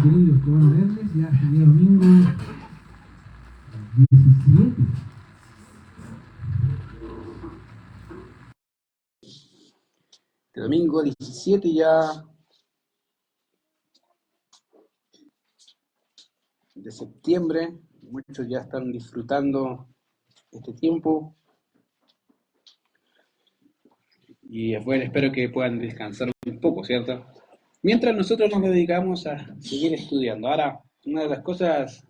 queridos, qué bueno verles. Ya es el día domingo 17. Este domingo 17 ya de septiembre. Muchos ya están disfrutando este tiempo. Y bueno, espero que puedan descansar un poco, ¿cierto? Mientras nosotros nos dedicamos a seguir estudiando. Ahora, una de las cosas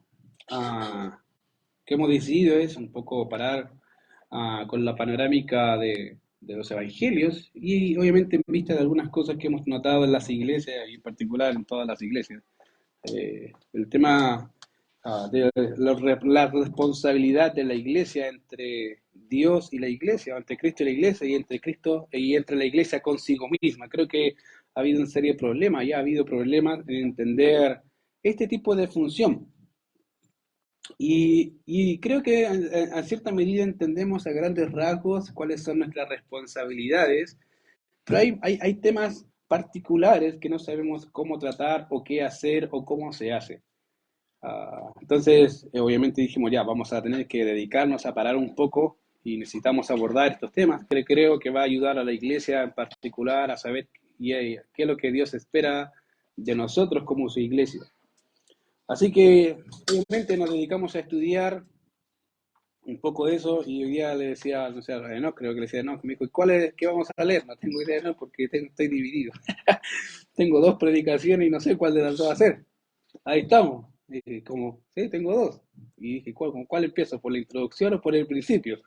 que hemos decidido es un poco parar con la panorámica de los evangelios y obviamente en vista de algunas cosas que hemos notado en las iglesias y en particular en todas las iglesias. El tema de la responsabilidad de la iglesia entre Dios y la iglesia, entre Cristo y la iglesia, y entre Cristo y entre la iglesia consigo misma. Creo que ha habido una serie de problemas, ya ha habido problemas en entender este tipo de función. Y creo que a cierta medida entendemos a grandes rasgos cuáles son nuestras responsabilidades, pero hay temas particulares que no sabemos cómo tratar o qué hacer o cómo se hace. Entonces, obviamente dijimos, ya, vamos a tener que dedicarnos a parar un poco y necesitamos abordar estos temas, que creo que va a ayudar a la iglesia en particular a saber qué es lo que Dios espera de nosotros como su iglesia. Así que, obviamente, nos dedicamos a estudiar un poco de eso y hoy día le decía, no sé, a Enoch, creo que le decía a Enoch, me dijo, ¿qué vamos a leer? No tengo idea, no, porque estoy dividido. Tengo dos predicaciones y no sé cuál de las dos hacer. Ahí estamos. Dije, como, sí, tengo dos. Y dije, ¿con cuál empiezo? ¿Por la introducción o por el principio?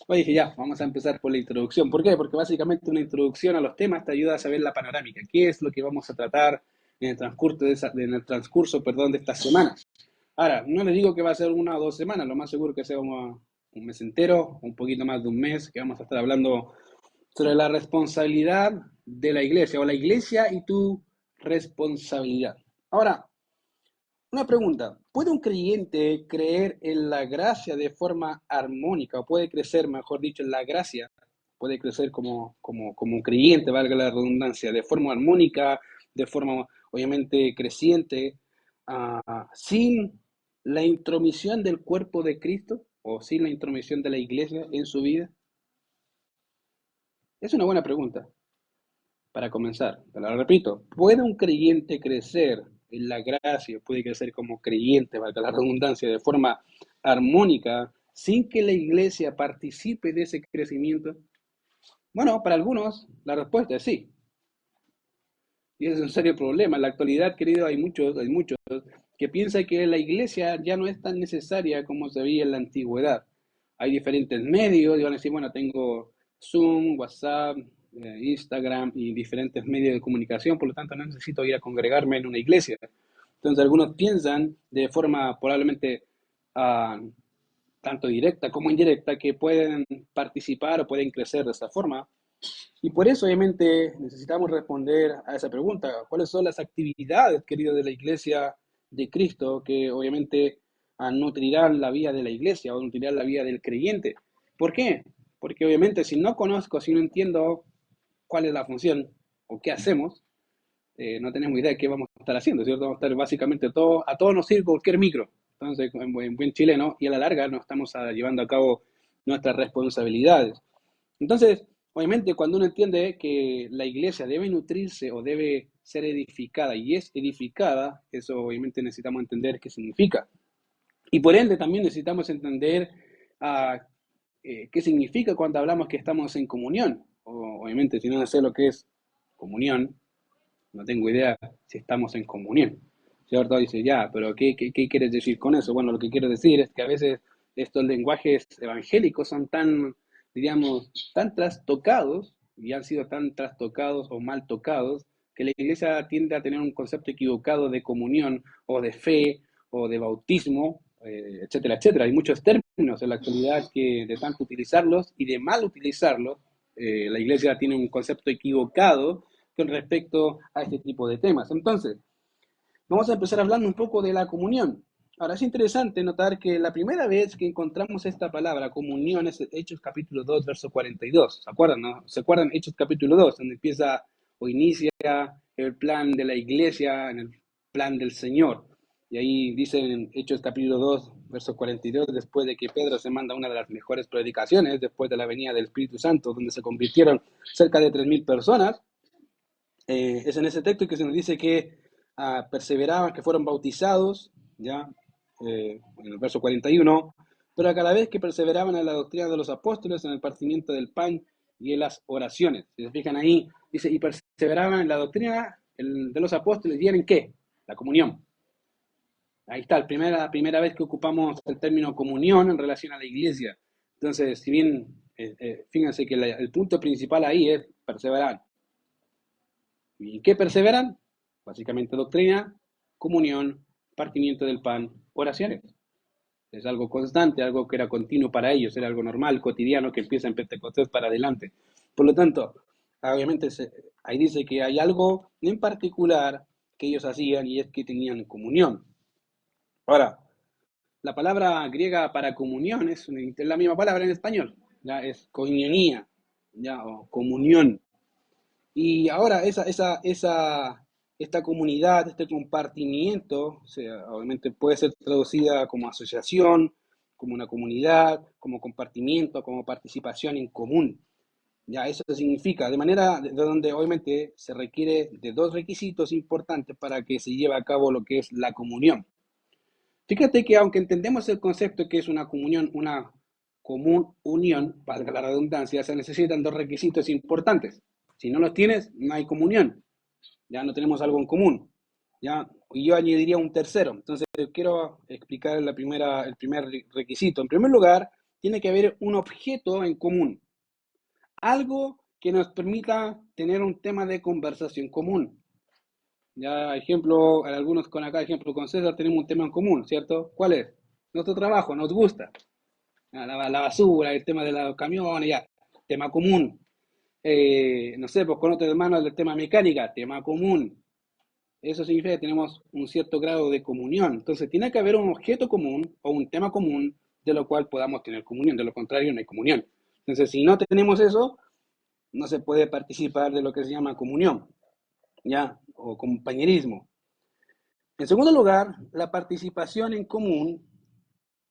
Pues dije, ya, vamos a empezar por la introducción. ¿Por qué? Porque básicamente una introducción a los temas te ayuda a saber la panorámica. ¿Qué es lo que vamos a tratar en el transcurso de estas semanas? Ahora, no les digo que va a ser 1 o 2 semanas, lo más seguro que sea un mes entero, un poquito más de un mes, que vamos a estar hablando sobre la responsabilidad de la iglesia, o la iglesia y tu responsabilidad. Ahora, una pregunta, ¿puede un creyente creer en la gracia de forma armónica, o puede crecer, mejor dicho, en la gracia, puede crecer como un creyente, valga la redundancia, de forma armónica, de forma obviamente creciente, sin la intromisión del cuerpo de Cristo o sin la intromisión de la iglesia en su vida? Es una buena pregunta. Para comenzar, te la repito, ¿puede un creyente crecer en la gracia, puede crecer como creyente, valga la redundancia, de forma armónica, sin que la iglesia participe de ese crecimiento? Bueno, para algunos la respuesta es sí. Y ese es un serio problema. En la actualidad, querido, hay muchos que piensan que la iglesia ya no es tan necesaria como se veía en la antigüedad. Hay diferentes medios, y van a decir, bueno, tengo Zoom, WhatsApp, Instagram y diferentes medios de comunicación, por lo tanto no necesito ir a congregarme en una iglesia. Entonces algunos piensan de forma probablemente uh, tanto directa como indirecta que pueden participar o pueden crecer de esa forma. Y por eso, obviamente, necesitamos responder a esa pregunta. ¿Cuáles son las actividades, querido, de la iglesia de Cristo que obviamente nutrirán la vida de la iglesia o nutrirán la vida del creyente? ¿Por qué? Porque obviamente si no conozco, si no entiendo cuál es la función o qué hacemos, no tenemos idea de qué vamos a estar haciendo, ¿cierto? Vamos a estar básicamente a todos nos sirve cualquier micro. Entonces, en buen chileno, y a la larga no estamos llevando a cabo nuestras responsabilidades. Entonces, obviamente, cuando uno entiende que la iglesia debe nutrirse o debe ser edificada y es edificada, eso obviamente necesitamos entender qué significa. Y por ende también necesitamos entender qué significa cuando hablamos que estamos en comunión. Obviamente, si no sé lo que es comunión, no tengo idea si estamos en comunión. ¿Cierto? Dice, ya, pero ¿qué quieres decir con eso? Bueno, lo que quiero decir es que a veces estos lenguajes evangélicos son tan, diríamos, tan trastocados, y han sido tan trastocados o mal tocados, que la iglesia tiende a tener un concepto equivocado de comunión, o de fe, o de bautismo, etcétera, etcétera. Hay muchos términos en la actualidad que de tanto utilizarlos y de mal utilizarlos, la iglesia tiene un concepto equivocado con respecto a este tipo de temas. Entonces, vamos a empezar hablando un poco de la comunión. Ahora, es interesante notar que la primera vez que encontramos esta palabra, comunión, es Hechos capítulo 2, verso 42. ¿Se acuerdan, no? ¿Se acuerdan Hechos capítulo 2, donde empieza o inicia el plan de la iglesia en el plan del Señor. Y ahí dice en Hechos capítulo 2, verso 42, después de que Pedro se manda una de las mejores predicaciones, después de la venida del Espíritu Santo, donde se convirtieron cerca de 3.000 personas, es en ese texto que se nos dice que perseveraban, que fueron bautizados, ya, en el verso 41, pero a cada vez que perseveraban en la doctrina de los apóstoles, en el partimiento del pan y en las oraciones. Si se fijan ahí, dice, y perseveraban en la doctrina de los apóstoles, ¿y en qué? La comunión. Ahí está, la primera vez que ocupamos el término comunión en relación a la iglesia. Entonces, si bien, fíjense que el punto principal ahí es perseverar. ¿Y en qué perseveran? Básicamente doctrina, comunión, partimiento del pan, oraciones. Es algo constante, algo que era continuo para ellos, era algo normal, cotidiano, que empieza en Pentecostés para adelante. Por lo tanto, obviamente ahí dice que hay algo en particular que ellos hacían y es que tenían comunión. Ahora, la palabra griega para comunión es la misma palabra en español, ¿ya? Es koinonía, ¿ya? O comunión. Y ahora esta comunidad, este compartimiento, o sea, obviamente puede ser traducida como asociación, como una comunidad, como compartimiento, como participación en común. Ya eso significa, de manera de donde obviamente se requiere de dos requisitos importantes para que se lleve a cabo lo que es la comunión. Fíjate que aunque entendemos el concepto que es una comunión, una común unión, valga la redundancia, se necesitan dos requisitos importantes. Si no los tienes, no hay comunión. Ya no tenemos algo en común. ¿Ya? Y yo añadiría un tercero. Entonces, quiero explicar el primer requisito. En primer lugar, tiene que haber un objeto en común. Algo que nos permita tener un tema de conversación común. Ya, ejemplo, algunos con acá, ejemplo, con César tenemos un tema en común, ¿cierto? ¿Cuál es? Nuestro trabajo, nos gusta. La basura, el tema de los camiones, ya, tema común. No sé, pues con otros hermanos del tema mecánica, tema común. Eso significa que tenemos un cierto grado de comunión. Entonces, tiene que haber un objeto común o un tema común de lo cual podamos tener comunión. De lo contrario, no hay comunión. Entonces, si no tenemos eso, no se puede participar de lo que se llama comunión, ¿ya? O compañerismo. En segundo lugar, la participación en común,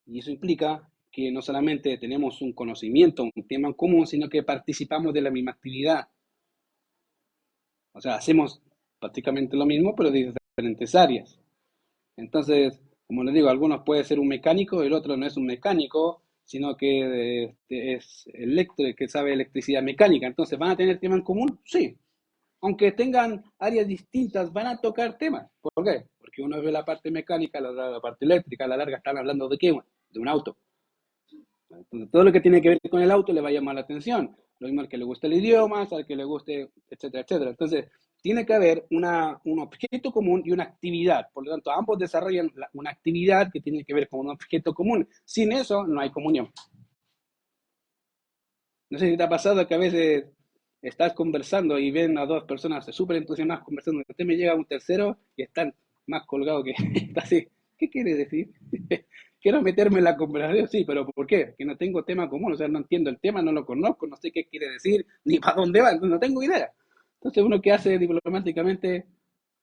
y eso implica que no solamente tenemos un conocimiento, un tema en común, sino que participamos de la misma actividad. O sea, hacemos prácticamente lo mismo, pero de diferentes áreas. Entonces, como les digo, algunos puede ser un mecánico, el otro no es un mecánico, sino que es eléctrico, que sabe electricidad mecánica. Entonces, ¿van a tener tema en común? Sí. Aunque tengan áreas distintas, van a tocar temas. ¿Por qué? Porque uno ve la parte mecánica, la parte eléctrica, a la larga están hablando de qué, de un auto. Entonces, todo lo que tiene que ver con el auto le va a llamar la atención. Lo mismo al que le guste el idioma, al que le guste, etcétera, etcétera. Entonces, tiene que haber un objeto común y una actividad. Por lo tanto, ambos desarrollan una actividad que tiene que ver con un objeto común. Sin eso, no hay comunión. No sé si te ha pasado que a veces estás conversando y ven a dos personas súper entusiasmadas conversando. Usted me llega un tercero y están más colgados que está así. ¿Qué quiere decir? Quiero meterme en la conversación, sí, pero ¿por qué? Que no tengo tema común, o sea, no entiendo el tema, no lo conozco, no sé qué quiere decir, ni para dónde va, no tengo idea. Entonces uno que hace diplomáticamente,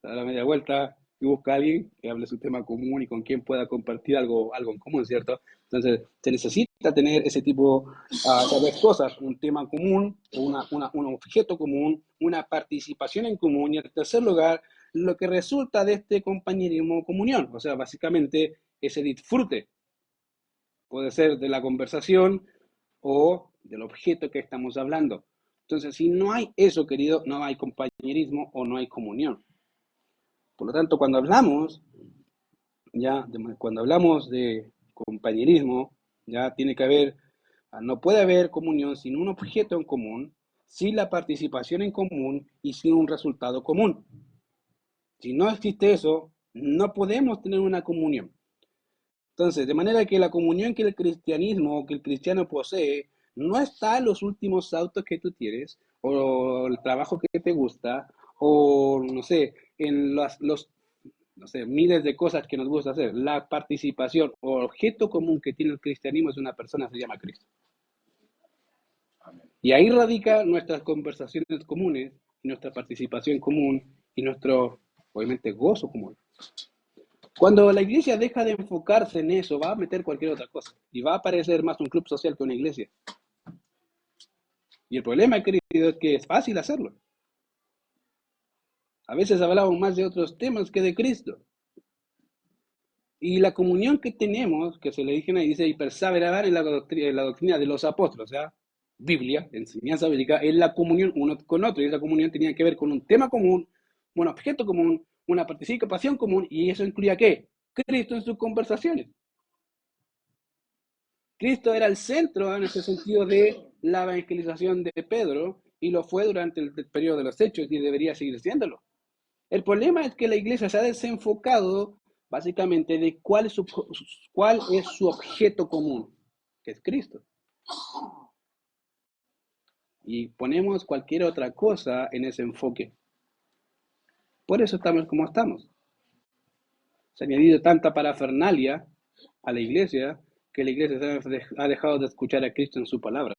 da la media vuelta y busca a alguien que hable su tema común y con quien pueda compartir algo en común, ¿cierto? Entonces se necesita tener ese tipo de cosas, un tema común, un objeto común, una participación en común y en tercer lugar, lo que resulta de este compañerismo o comunión, o sea, básicamente ese disfrute. Puede ser de la conversación o del objeto que estamos hablando. Entonces, si no hay eso, querido, no hay compañerismo o no hay comunión. Por lo tanto, cuando hablamos de compañerismo, ya tiene que haber, no puede haber comunión sin un objeto en común, sin la participación en común y sin un resultado común. Si no existe eso, no podemos tener una comunión. Entonces, de manera que la comunión que el cristianismo o que el cristiano posee no está en los últimos autos que tú tienes, o el trabajo que te gusta, o no sé, en no sé, miles de cosas que nos gusta hacer. La participación o objeto común que tiene el cristianismo es una persona, se llama Cristo. Y ahí radica nuestras conversaciones comunes, nuestra participación común y nuestro, obviamente, gozo común. Cuando la iglesia deja de enfocarse en eso, va a meter cualquier otra cosa y va a parecer más un club social que una iglesia. Y el problema, querido, es que es fácil hacerlo. A veces hablamos más de otros temas que de Cristo. Y la comunión que tenemos, que se le ahí, dice, y perseverar en la doctrina de los apóstoles, o sea, Biblia, enseñanza bíblica, es la comunión uno con otro. Y esa comunión tenía que ver con un tema común, un objeto común, una participación común, y eso incluía ¿qué? Cristo en sus conversaciones. Cristo era el centro en ese sentido de la evangelización de Pedro, y lo fue durante el periodo de los Hechos, y debería seguir siéndolo. El problema es que la iglesia se ha desenfocado básicamente de cuál es su objeto común, que es Cristo. Y ponemos cualquier otra cosa en ese enfoque. Por eso estamos como estamos. Se ha añadido tanta parafernalia a la iglesia que la iglesia ha dejado de escuchar a Cristo en su palabra.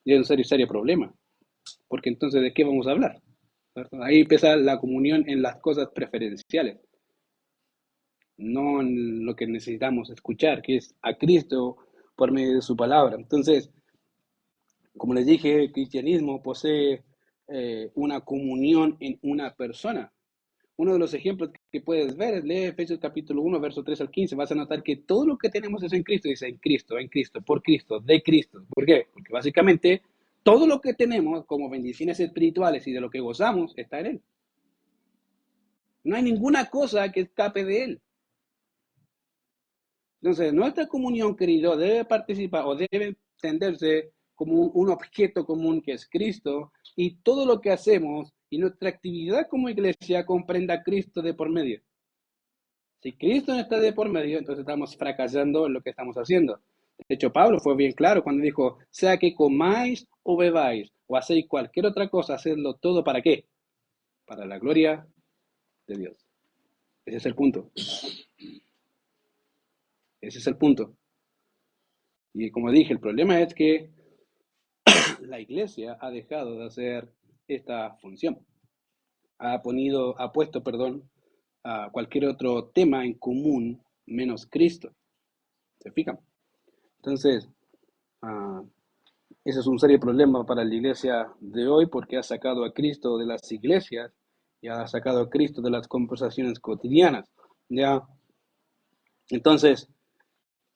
Y es un serio problema. Porque entonces, ¿de qué vamos a hablar? ¿Cierto? Ahí empieza la comunión en las cosas preferenciales, no en lo que necesitamos escuchar, que es a Cristo por medio de su palabra. Entonces, como les dije, el cristianismo posee una comunión en una persona. Uno de los ejemplos que puedes ver es leer Efesios capítulo 1, verso 3 al 15. Vas a notar que todo lo que tenemos es en Cristo. Dice en Cristo, por Cristo, de Cristo. ¿Por qué? Porque básicamente todo lo que tenemos como bendiciones espirituales y de lo que gozamos está en Él. No hay ninguna cosa que escape de Él. Entonces, nuestra comunión, querido, debe participar o debe entenderse como un objeto común que es Cristo, y todo lo que hacemos y nuestra actividad como iglesia comprenda a Cristo de por medio. Si Cristo no está de por medio, entonces estamos fracasando en lo que estamos haciendo. De hecho, Pablo fue bien claro cuando dijo, sea que comáis o bebáis o hacéis cualquier otra cosa, hacedlo todo ¿para qué? Para la gloria de Dios. Ese es el punto. Ese es el punto. Y como dije, el problema es que la iglesia ha dejado de hacer esta función. Ha puesto, a cualquier otro tema en común menos Cristo. ¿Se fijan? Entonces, ese es un serio problema para la iglesia de hoy porque ha sacado a Cristo de las iglesias y ha sacado a Cristo de las conversaciones cotidianas. ¿Ya? Entonces,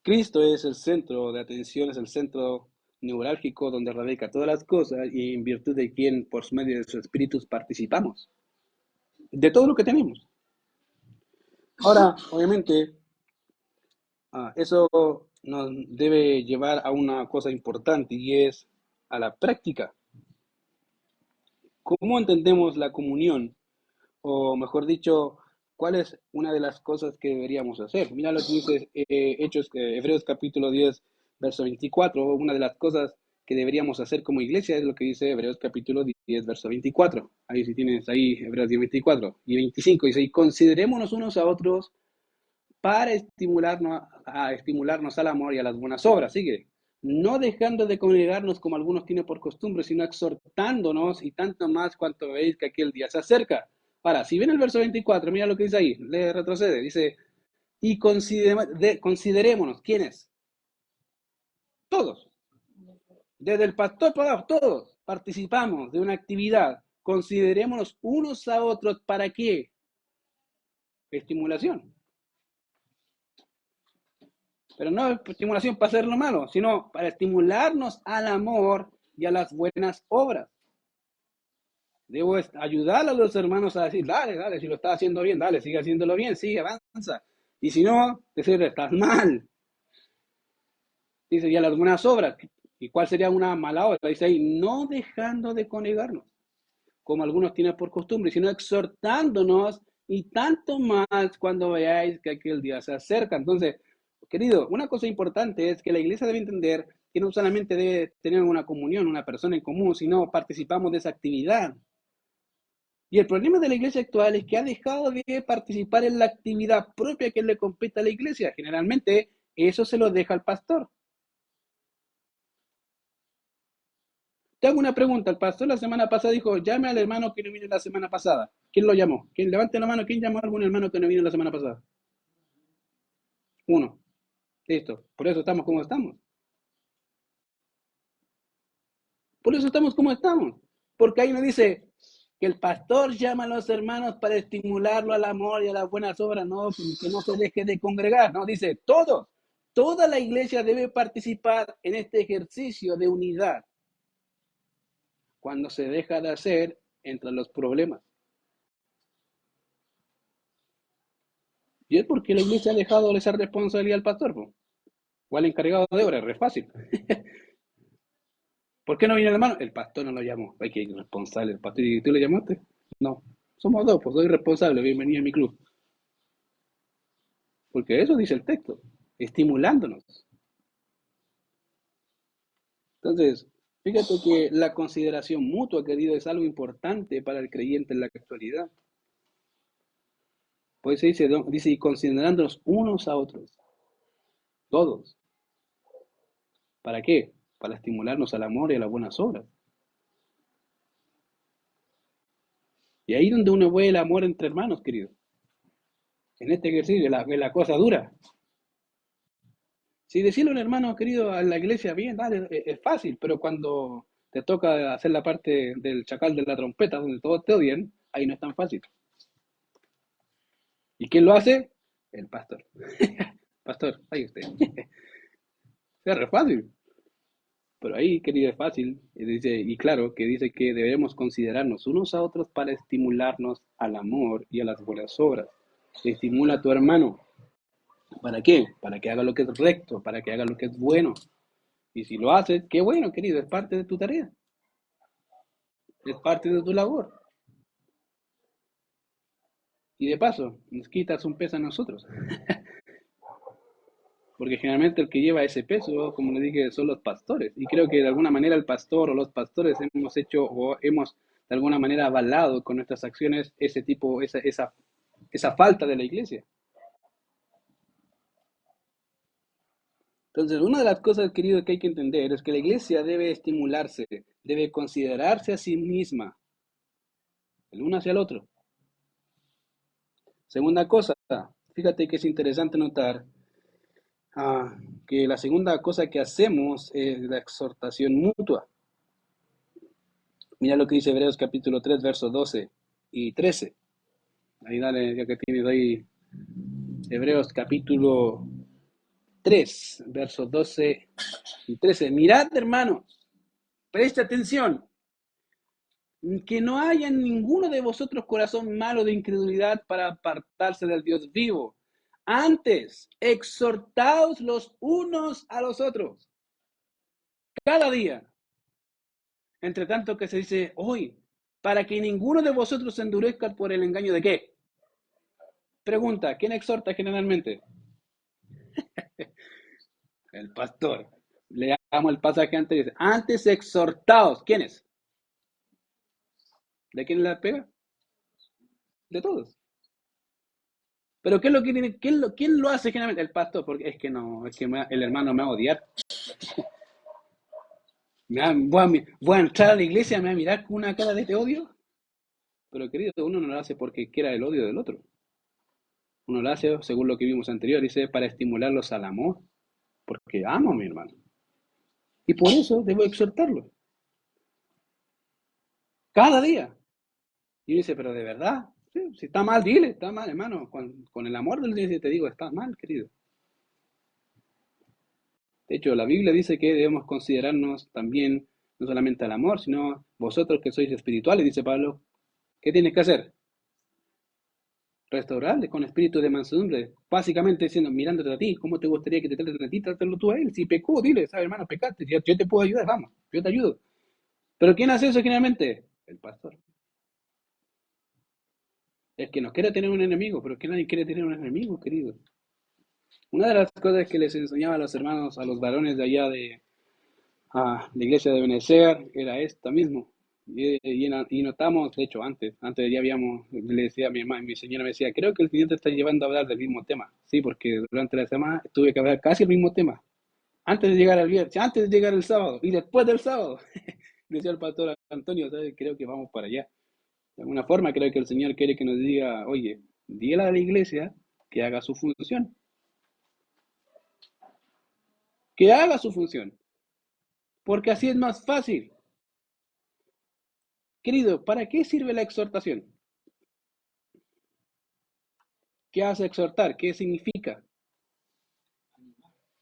Cristo es el centro de atención, es el centro neurálgico donde radica todas las cosas y en virtud de quien por medio de sus espíritus participamos de todo lo que tenemos. Ahora, obviamente, eso nos debe llevar a una cosa importante y es a la práctica. ¿Cómo entendemos la comunión? O mejor dicho, ¿cuál es una de las cosas que deberíamos hacer? Mira lo que dice Hebreos capítulo 10, verso 24. Una de las cosas que deberíamos hacer como iglesia es lo que dice Hebreos capítulo 10, verso 24. Ahí si tienes ahí Hebreos 10, 24 y 25. Dice, y considerémonos unos a otros para estimularnos al amor y a las buenas obras. Sigue. No dejando de congregarnos como algunos tienen por costumbre, sino exhortándonos y tanto más cuanto veis que aquel día se acerca. Ahora, si ven el verso 24, mira lo que dice ahí, le retrocede, dice, y considerémonos, ¿quiénes? Todos. Desde el pastor para todos participamos de una actividad. Considerémonos unos a otros, ¿para qué? Estimulación. Pero no estimulación para hacer lo malo, sino para estimularnos al amor y a las buenas obras. Debo ayudar a los hermanos a decir, dale, si lo estás haciendo bien, dale, sigue haciéndolo bien, sigue, avanza. Y si no, decirle, estás mal. Dice, y a las buenas obras. ¿Y cuál sería una mala obra? Dice ahí, no dejando de congregarnos, como algunos tienen por costumbre, sino exhortándonos y tanto más cuando veáis que aquel día se acerca. Entonces, querido, una cosa importante es que la iglesia debe entender que no solamente debe tener una comunión, una persona en común, sino participamos de esa actividad. Y el problema de la iglesia actual es que ha dejado de participar en la actividad propia que le compete a la iglesia. Generalmente eso se lo deja al pastor. Te hago una pregunta. El pastor la semana pasada dijo, llame al hermano que no vino la semana pasada. ¿Quién lo llamó? ¿Quién levante la mano? ¿Quién llamó a algún hermano que no vino la semana pasada? Uno. Listo. Por eso estamos como estamos. Por eso estamos como estamos. Porque ahí nos dice que el pastor llama a los hermanos para estimularlo al amor y a las buenas obras, no, que no se deje de congregar, no, dice todos. Toda la iglesia debe participar en este ejercicio de unidad. Cuando se deja de hacer, entran los problemas. Y es porque la iglesia ha dejado esa responsabilidad al pastor, po, o al encargado de obra, es fácil. ¿Por qué no viene el hermano? El pastor no lo llamó. Hay que ir responsable. El pastor, ¿y tú lo llamaste? No. Somos dos, pues soy responsable. Bienvenido a mi club. Porque eso dice el texto, estimulándonos. Entonces, fíjate que la consideración mutua, querido, es algo importante para el creyente en la actualidad. Pues se dice, y considerándonos unos a otros, todos. ¿Para qué? Para estimularnos al amor y a las buenas obras. Y ahí donde uno ve el amor entre hermanos, querido. En este ejercicio, la cosa dura. Si decirle a un hermano querido a la iglesia, bien, dale, es fácil, pero cuando te toca hacer la parte del chacal de la trompeta, donde todos te odian, ahí no es tan fácil. ¿Y quién lo hace? El pastor. Pastor, ahí usted. Es re fácil. Pero ahí, querido, es fácil. Y dice, y claro, que dice que debemos considerarnos unos a otros para estimularnos al amor y a las buenas obras. Estimula a tu hermano. ¿Para qué? Para que haga lo que es recto, para que haga lo que es bueno. Y si lo haces, qué bueno, querido, es parte de tu tarea, es parte de tu labor. Y de paso, nos quitas un peso a nosotros. Porque generalmente el que lleva ese peso, como le dije, son los pastores. Y creo que de alguna manera el pastor o los pastores hemos hecho o hemos de alguna manera avalado con nuestras acciones ese tipo, esa falta de la iglesia. Entonces, una de las cosas, querido, que hay que entender es que la iglesia debe estimularse, debe considerarse a sí misma, el uno hacia el otro. Segunda cosa, fíjate que es interesante notar que la segunda cosa que hacemos es la exhortación mutua. Mira lo que dice Hebreos capítulo 3, versos 12 y 13. Ahí dale, ya que tienes ahí Hebreos capítulo 3, versos 12 y 13. Mirad, hermanos, presta atención, que no haya en ninguno de vosotros corazón malo de incredulidad para apartarse del Dios vivo. Antes, exhortaos los unos a los otros, cada día. Entre tanto que se dice hoy, para que ninguno de vosotros se endurezca por el engaño de qué. Pregunta, ¿quién exhorta generalmente? El pastor. Leamos el pasaje antes, dice, antes exhortaos. ¿Quiénes? ¿De quién la pega? De todos. Pero ¿qué es lo que tiene? ¿Quién lo hace generalmente? El pastor, porque es que no, es que el hermano me va a odiar. Voy a entrar a la iglesia, me va a mirar con una cara de te odio. Pero querido, uno no lo hace porque quiera el odio del otro. Uno lo hace, según lo que vimos anterior, dice, para estimularlos al amor. Porque amo a mi hermano. Y por eso debo exhortarlo. Cada día. Y dice, pero de verdad, sí, si está mal, dile, está mal, hermano. Con el amor del Dios te digo, está mal, querido. De hecho, la Biblia dice que debemos considerarnos también, no solamente al amor, sino vosotros que sois espirituales, dice Pablo, ¿qué tienes que hacer? Restaurarle con espíritu de mansedumbre. Básicamente diciendo, mirándote a ti, ¿cómo te gustaría que te traten a ti? Trátalo tú a él. Si pecó, dile, ¿sabes, hermano? Pecaste, yo te puedo ayudar, vamos, yo te ayudo. ¿Pero quién hace eso generalmente? El pastor. Es que no quiere tener un enemigo, pero que nadie quiere tener un enemigo, querido. Una de las cosas que les enseñaba a los hermanos, a los varones de allá de la iglesia de Benecer, era esta mismo. Y notamos, de hecho, antes ya habíamos, le decía a mi mamá, mi señora me decía, creo que el Señor te está llevando a hablar del mismo tema. Sí, porque durante la semana tuve que hablar casi el mismo tema. Antes de llegar al viernes, antes de llegar el sábado y después del sábado. decía el pastor Antonio, ¿sabes? Creo que vamos para allá. De alguna forma creo que el Señor quiere que nos diga, oye, dígale a la iglesia que haga su función, que haga su función, porque así es más fácil. Querido, ¿para qué sirve la exhortación? ¿Qué hace exhortar? ¿Qué significa?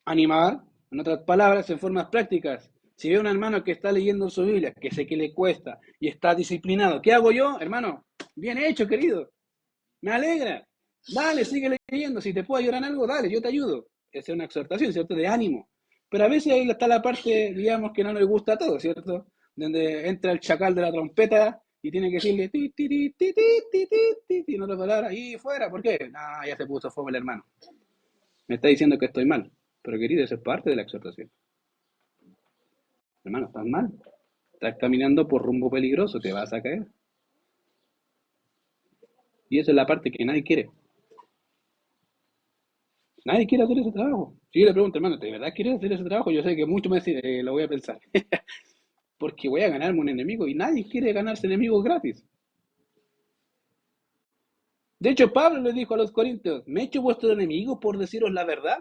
Animar, en otras palabras, en formas prácticas. Si veo a un hermano que está leyendo su Biblia, que sé que le cuesta y está disciplinado, ¿qué hago yo, hermano? Bien hecho, querido. Me alegra. Dale, sigue leyendo. Si te puedo ayudar en algo, dale, yo te ayudo. Esa es una exhortación, ¿cierto? De ánimo. Pero a veces ahí está la parte, digamos, que no le gusta a todo, ¿cierto? Donde entra el chacal de la trompeta y tiene que decirle ti, ti, ti, ti, ti, ti, ti, ti, ti, en otras palabras, y fuera, ¿por qué? Ah, ya se puso fome el hermano. Me está diciendo que estoy mal. Pero querido, eso es parte de la exhortación. Hermano, estás mal. Estás caminando por rumbo peligroso, te vas a caer. Y esa es la parte que nadie quiere. Nadie quiere hacer ese trabajo. Si yo le pregunto, hermano, ¿de verdad quieres hacer ese trabajo? Yo sé que mucho me dicen, lo voy a pensar. Porque voy a ganarme un enemigo y nadie quiere ganarse enemigos gratis. De hecho, Pablo le dijo a los corintios, ¿me he hecho vuestro enemigo por deciros la verdad?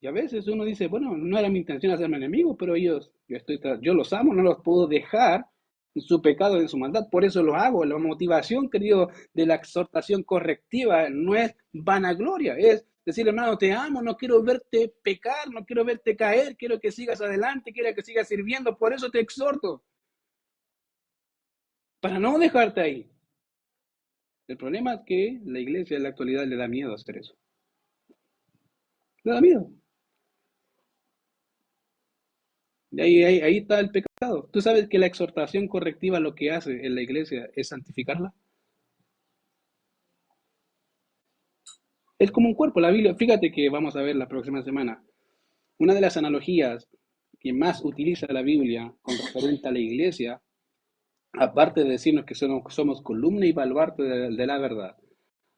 Y a veces uno dice, bueno, no era mi intención hacerme enemigo, pero yo los amo, no los puedo dejar en su pecado, en su maldad, por eso los hago. La motivación, querido, de la exhortación correctiva no es vanagloria, es decir, hermano, te amo, no quiero verte pecar, no quiero verte caer, quiero que sigas adelante, quiero que sigas sirviendo, por eso te exhorto, para no dejarte ahí. El problema es que la iglesia en la actualidad le da miedo hacer eso. Le da miedo. Y ahí está el pecado. ¿Tú sabes que la exhortación correctiva lo que hace en la iglesia es santificarla? Es como un cuerpo, la Biblia. Fíjate que vamos a ver la próxima semana. Una de las analogías que más utiliza la Biblia con referente a la iglesia, aparte de decirnos que somos columna y baluarte de la verdad,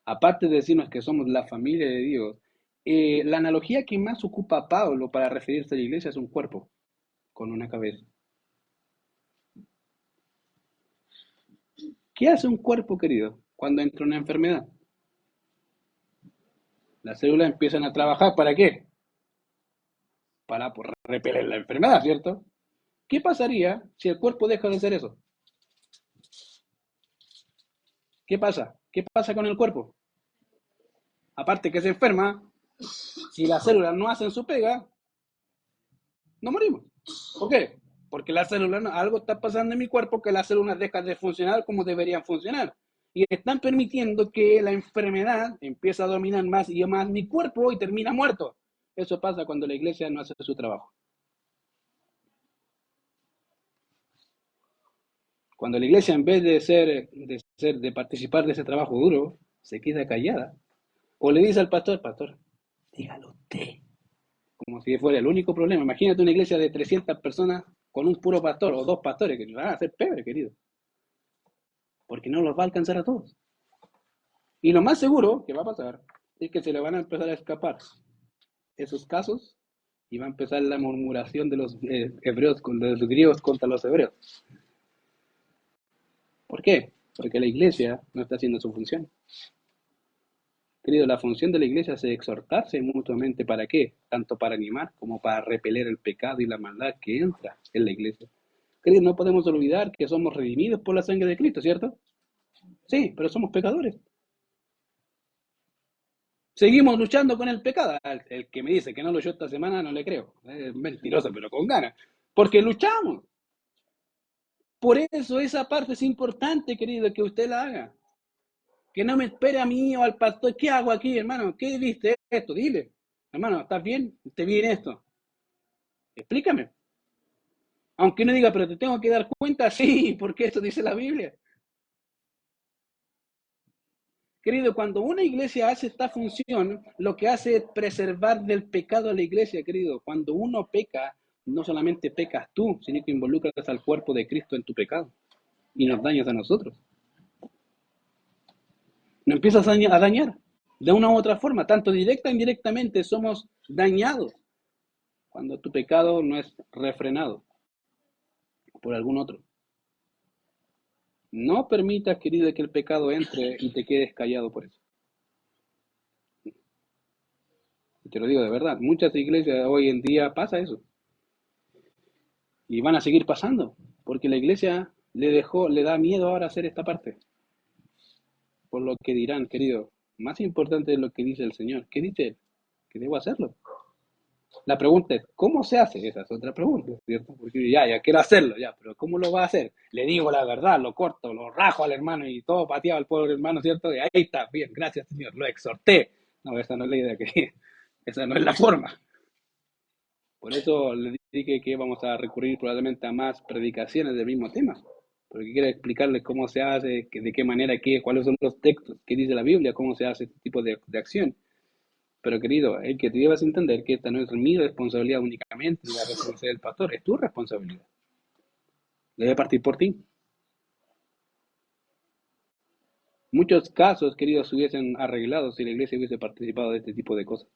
aparte de decirnos que somos la familia de Dios, la analogía que más ocupa Pablo para referirse a la iglesia es un cuerpo con una cabeza. ¿Qué hace un cuerpo, querido, cuando entra una enfermedad? Las células empiezan a trabajar, ¿para qué? Para repeler la enfermedad, ¿cierto? ¿Qué pasaría si el cuerpo deja de hacer eso? ¿Qué pasa? ¿Qué pasa con el cuerpo? Aparte que se enferma, si las células no hacen su pega, no morimos. ¿Por qué? Porque las células, algo está pasando en mi cuerpo que las células dejan de funcionar como deberían funcionar. Y están permitiendo que la enfermedad empiece a dominar más y más mi cuerpo y termina muerto. Eso pasa cuando la iglesia no hace su trabajo. Cuando la iglesia, en vez de participar de ese trabajo duro, se queda callada. O le dice al pastor, pastor, dígalo usted. Como si fuera el único problema. Imagínate una iglesia de 300 personas con un puro pastor o dos pastores que van a hacer pebre, querido. Porque no los va a alcanzar a todos. Y lo más seguro que va a pasar es que se le van a empezar a escapar esos casos y va a empezar la murmuración de los hebreos, de los griegos contra los hebreos. ¿Por qué? Porque la iglesia no está haciendo su función. Querido, la función de la iglesia es exhortarse mutuamente. ¿Para qué? Tanto para animar como para repeler el pecado y la maldad que entra en la iglesia. Querido, no podemos olvidar que somos redimidos por la sangre de Cristo, ¿cierto? Sí, pero somos pecadores. Seguimos luchando con el pecado. El que me dice que no luchó esta semana, no le creo. Es mentiroso, pero con ganas. Porque luchamos. Por eso esa parte es importante, querido, que usted la haga. Que no me espere a mí o al pastor. ¿Qué hago aquí, hermano? ¿Qué viste esto? Dile. Hermano, ¿estás bien? ¿Te vi en esto? Explícame. Aunque no diga, pero te tengo que dar cuenta, sí, porque esto dice la Biblia. Querido, cuando una iglesia hace esta función, lo que hace es preservar del pecado a la iglesia, querido. Cuando uno peca, no solamente pecas tú, sino que involucras al cuerpo de Cristo en tu pecado y nos dañas a nosotros. Nos empiezas a dañar de una u otra forma, tanto directa e indirectamente somos dañados. Cuando tu pecado no es refrenado por algún otro. No permitas, querido, que el pecado entre y te quedes callado por eso. Y te lo digo de verdad, muchas iglesias hoy en día pasa eso. Y van a seguir pasando, porque la iglesia le da miedo ahora hacer esta parte. Por lo que dirán, querido, más importante es lo que dice el Señor. ¿Qué dice Él? Que debo hacerlo. La pregunta es, ¿cómo se hace? Esa es otra pregunta, ¿cierto? Porque ya quiero hacerlo, ya, pero ¿cómo lo va a hacer? Le digo la verdad, lo corto, lo rajo al hermano y todo pateado al pobre hermano, ¿cierto? Y ahí está, bien, gracias Señor, lo exhorté. No, esa no es la idea, que esa no es la forma. Por eso le dije que vamos a recurrir probablemente a más predicaciones del mismo tema, porque quiero explicarles cómo se hace, de qué manera, cuáles son los textos, qué dice la Biblia, cómo se hace este tipo de acción. Pero querido, el que te debas entender que esta no es mi responsabilidad únicamente, la responsabilidad del pastor, es tu responsabilidad. Debe partir por ti. Muchos casos, queridos, se hubiesen arreglado si la iglesia hubiese participado de este tipo de cosas.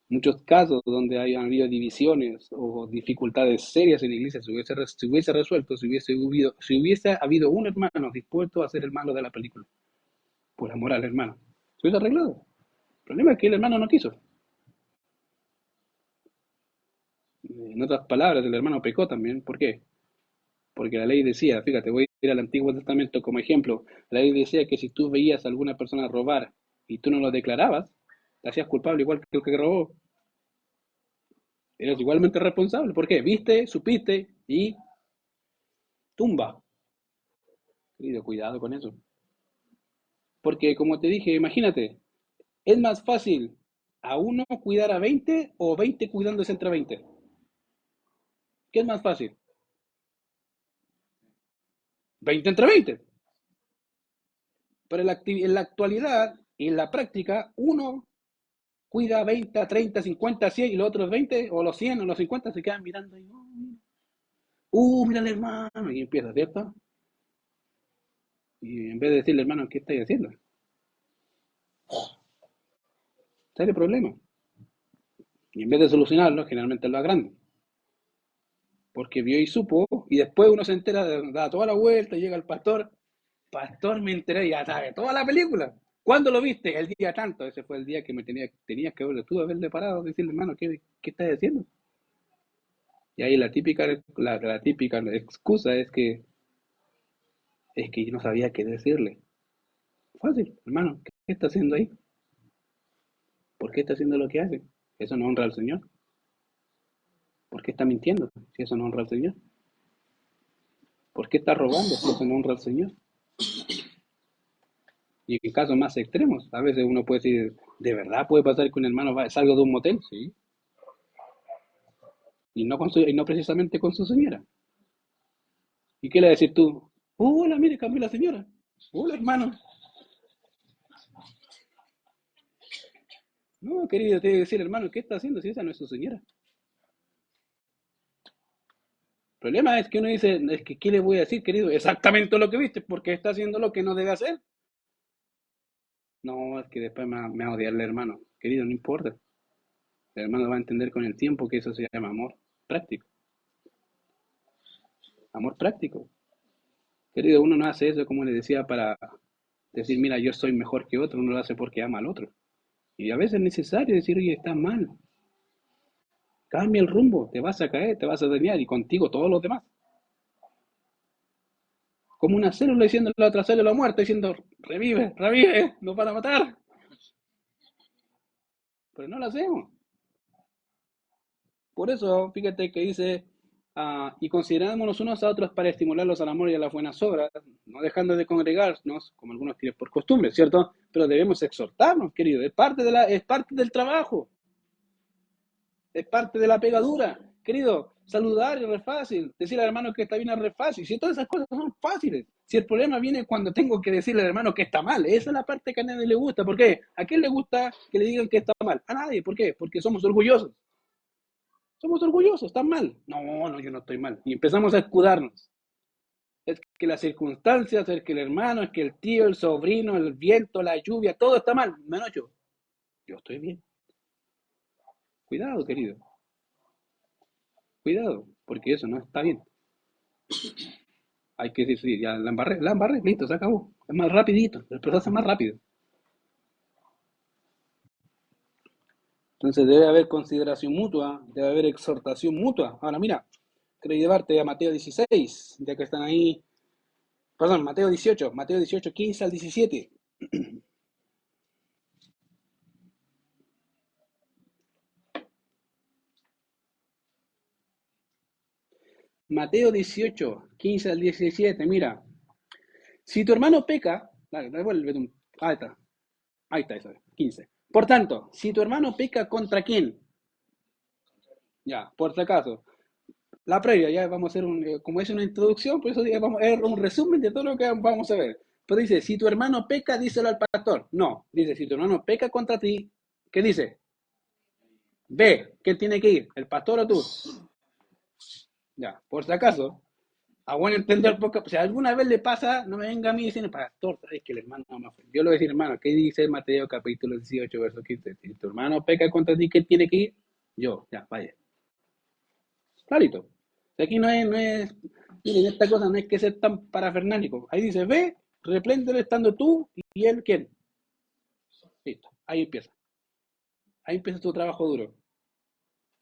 Muchos casos donde hayan habido divisiones o dificultades serias en la iglesia se hubiese resuelto si hubiese habido un hermano dispuesto a ser el malo de la película, por amor al hermano. Se hubiese arreglado. El problema es que el hermano no quiso. En otras palabras, el hermano pecó también. ¿Por qué? Porque la ley decía, fíjate, voy a ir al Antiguo Testamento como ejemplo, la ley decía que si tú veías a alguna persona robar y tú no lo declarabas, te hacías culpable igual que el que robó. Eres igualmente responsable. ¿Por qué? Viste, supiste y tumba. Querido, cuidado con eso. Porque como te dije, imagínate, es más fácil a uno cuidar a 20 o 20 cuidándose entre 20. ¿Qué es más fácil? 20 entre 20. Pero en la actualidad y en la práctica, uno cuida 20, 30, 50, 100 y los otros 20 o los 100 o los 50 se quedan mirando y, mira el hermano, y empieza, ¿cierto? Y en vez de decirle, hermano, ¿qué estáis haciendo? Está el problema. Y en vez de solucionarlo, generalmente lo agrandan. Porque vio y supo, y después uno se entera, da toda la vuelta, y llega el pastor, me enteré, ya sabe, toda la película. ¿Cuándo lo viste? El día tanto, ese fue el día que tenías que haberle parado, decirle, hermano, ¿qué estás haciendo? Y ahí la típica excusa es que yo no sabía qué decirle. Fácil, hermano, ¿qué está haciendo ahí? ¿Por qué está haciendo lo que hace? ¿Eso no honra al Señor? ¿Por qué está mintiendo si eso no honra al Señor? ¿Por qué está robando si eso no honra al Señor? Y en casos más extremos, a veces uno puede decir, ¿de verdad puede pasar que un hermano salga de un motel? Sí. Y no precisamente con su señora. ¿Y qué le vas a decir tú? Hola, mire, cambió la señora. Hola, hermano. No, querido, te voy a decir, hermano, ¿qué está haciendo si esa no es su señora? El problema es que uno dice, es que, ¿qué le voy a decir, querido? Exactamente lo que viste, porque está haciendo lo que no debe hacer. No, es que después me va a odiar el hermano. Querido, no importa. El hermano va a entender con el tiempo que eso se llama amor práctico. Amor práctico. Querido, uno no hace eso, como le decía, para decir, mira, yo soy mejor que otro. Uno lo hace porque ama al otro. Y a veces es necesario decir, oye, estás mal. Cambia el rumbo, te vas a caer, te vas a dañar y contigo todos los demás. Como una célula diciendo a la otra célula muerta, diciendo, revive, revive, nos van a matar. Pero no lo hacemos. Por eso, fíjate que dice, y considerémonos unos a otros para estimularlos al amor y a las buenas obras, no dejando de congregarnos, como algunos tienen por costumbre, ¿cierto? Pero debemos exhortarnos, querido, es parte del trabajo, es parte de la pegadura. Querido, saludar es re fácil, decirle al hermano que está bien es re fácil, si todas esas cosas son fáciles. Si el problema viene cuando tengo que decirle al hermano que está mal, esa es la parte que a nadie le gusta. ¿Por qué? ¿A quién le gusta que le digan que está mal? A nadie. ¿Por qué? Porque somos orgullosos. Somos orgullosos, están mal. No, no, yo no estoy mal. Y empezamos a escudarnos. Es que las circunstancias, es que el hermano, es que el tío, el sobrino, el viento, la lluvia, todo está mal, menos yo. Yo estoy bien. Cuidado, querido. Cuidado, porque eso no está bien. Hay que decir, sí, ya la embarré, listo, se acabó. Es más rapidito, el proceso es más rápido. Entonces debe haber consideración mutua, debe haber exhortación mutua. Ahora mira, quiero llevarte a Mateo 16, ya que están ahí. Perdón, Mateo 18, 15 al 17. Mateo 18, 15 al 17, mira. Si tu hermano peca, dale, devuélvete un. Ahí está, eso, 15. Por tanto, si tu hermano peca contra quién, ya, por si acaso, la previa, ya vamos a hacer como es una introducción, por eso ya vamos a ver un resumen de todo lo que vamos a ver. Pero dice, si tu hermano peca, díselo al pastor. No, dice, si tu hermano peca contra ti, ¿qué dice? Ve, ¿quién tiene que ir? ¿El pastor o tú? Ya, por si acaso, a buen entender, porque si alguna vez le pasa, no me venga a mí diciendo, pastor, sabes que el hermano no me ofende. Yo le voy a decir, hermano, ¿qué dice Mateo capítulo 18, verso 15? Si tu hermano peca contra ti, ¿quién tiene que ir? Yo, ya, vaya. Clarito. Aquí miren, esta cosa no es que ser tan parafernálico. Ahí dice, ve, repléndelo estando tú y él, ¿quién? Listo, ahí empieza. Ahí empieza tu trabajo duro.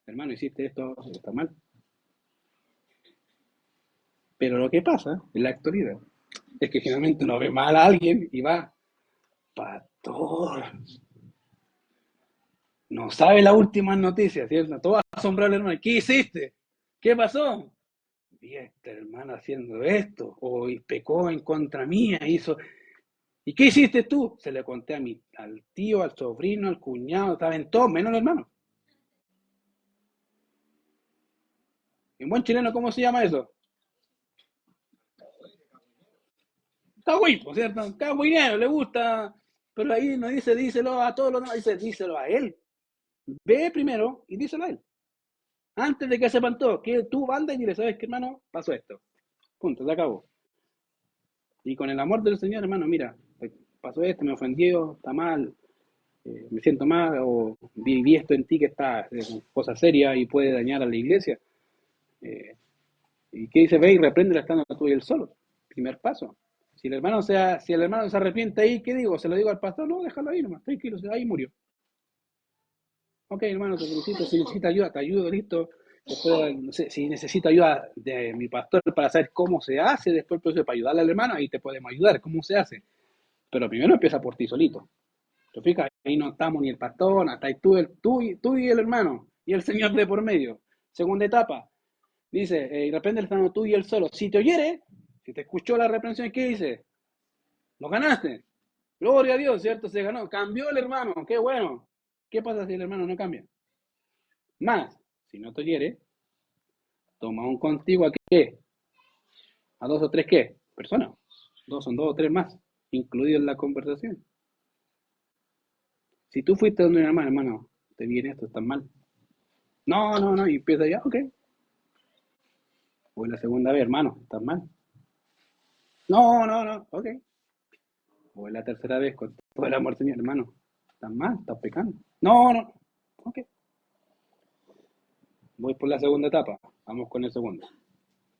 Hermano, hiciste esto, está mal. Pero lo que pasa en la actualidad es que generalmente uno ve mal a alguien y va, pastor, no sabe las últimas noticias, ¿cierto? Todo asombrado, hermano. ¿Qué hiciste? ¿Qué pasó? Vi a este hermano haciendo esto, o pecó en contra mía, hizo. ¿Y qué hiciste tú? Se le conté al tío, al sobrino, al cuñado, estaba en todo, menos al hermano. En buen chileno, ¿cómo se llama eso? Está guapo, ¿cierto? Está muy bien, le gusta, pero ahí no dice díselo a todos los demás, dice díselo a él. Ve primero y díselo a él. Antes de que sepan todos, que tú banda y dile, ¿sabes qué, hermano? Pasó esto. Punto, se acabó. Y con el amor del Señor, hermano, mira, pasó esto, me ofendió, está mal, me siento mal, o vi esto en ti que está cosa seria y puede dañar a la iglesia. Eh, ¿Y qué dice? Ve y reprende estando tú y él solo. Primer paso. Si el hermano se arrepiente ahí, ¿qué digo? ¿Se lo digo al pastor? No, déjalo ahí nomás, tranquilo, ahí murió. Ok, hermano, te felicito. Si necesita ayuda, te ayudo, listo. Después, no sé, si necesita ayuda de mi pastor para saber cómo se hace, después el proceso para ayudarle al hermano, ahí te podemos ayudar, cómo se hace. Pero primero empieza por ti solito. ¿Te fijas? Ahí no estamos ni el pastor, hasta ahí tú y el hermano, y el Señor de por medio. Segunda etapa, dice, y reprende el hermano tú y él solo. Si te oyere, si te escuchó la reprensión, ¿qué dice? Lo ganaste. Gloria a Dios, ¿cierto? Se ganó. Cambió el hermano, qué bueno. ¿Qué pasa si el hermano no cambia? Más, si no te oyere, toma un contigo a qué? A dos o tres qué? Personas. Son dos o tres más, incluidos en la conversación. Si tú fuiste donde un hermano, te viene esto, estás mal. No, y empieza ya, ok. O la segunda vez, hermano, estás mal. No, ok. O la tercera vez, con todo el amor, Señor, hermano, estás mal, estás pecando. No, ok. Voy por la segunda etapa, vamos con el segundo.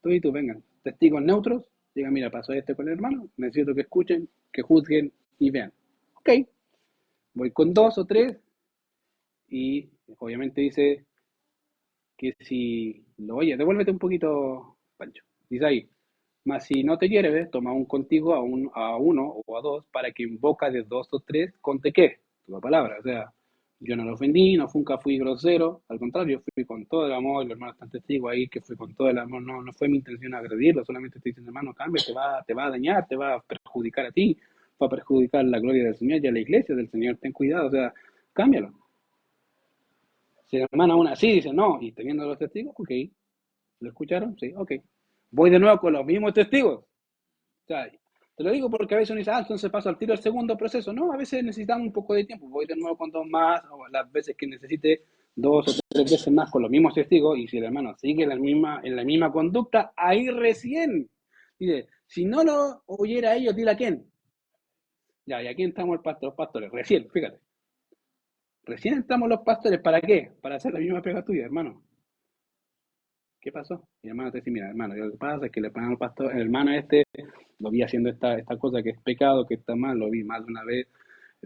Tú y tú, vengan, testigos neutros, digan, mira, pasó esto con el hermano, necesito que escuchen, que juzguen y vean. Ok, voy con dos o tres y obviamente dice que si lo oye, devuélvete un poquito, Pancho. Dice ahí, mas si no te hieres, toma un contigo a uno o a dos para que en boca de dos o tres conte qué, tu palabra. O sea, yo no lo ofendí, nunca fui grosero, al contrario, fui con todo el amor, el hermano está testigo ahí que fui con todo el amor, no fue mi intención agredirlo, solamente estoy diciendo, hermano, cambia, te va a dañar, te va a perjudicar a ti, va a perjudicar la gloria del Señor y a la iglesia del Señor, ten cuidado, o sea, cámbialo. Si la hermana aún así dice no, y teniendo los testigos, ok. ¿Lo escucharon? Sí, ok. Voy de nuevo con los mismos testigos. O sea, te lo digo porque a veces uno dice, entonces paso al tiro al segundo proceso. No, a veces necesitamos un poco de tiempo. Voy de nuevo con dos más, o las veces que necesite dos o tres veces más con los mismos testigos. Y si el hermano sigue en la misma conducta, ahí recién. Dice, si no lo oyera a ellos, dile a quién. Ya, y aquí entramos los pastores. Recién, fíjate. Recién entramos los pastores. ¿Para qué? Para hacer la misma pega tuya, hermano. ¿Qué pasó? Mi hermano te dice, mira, hermano, lo que pasa es que le ponen al pastor, el hermano lo vi haciendo esta cosa que es pecado, que está mal, lo vi más de una vez.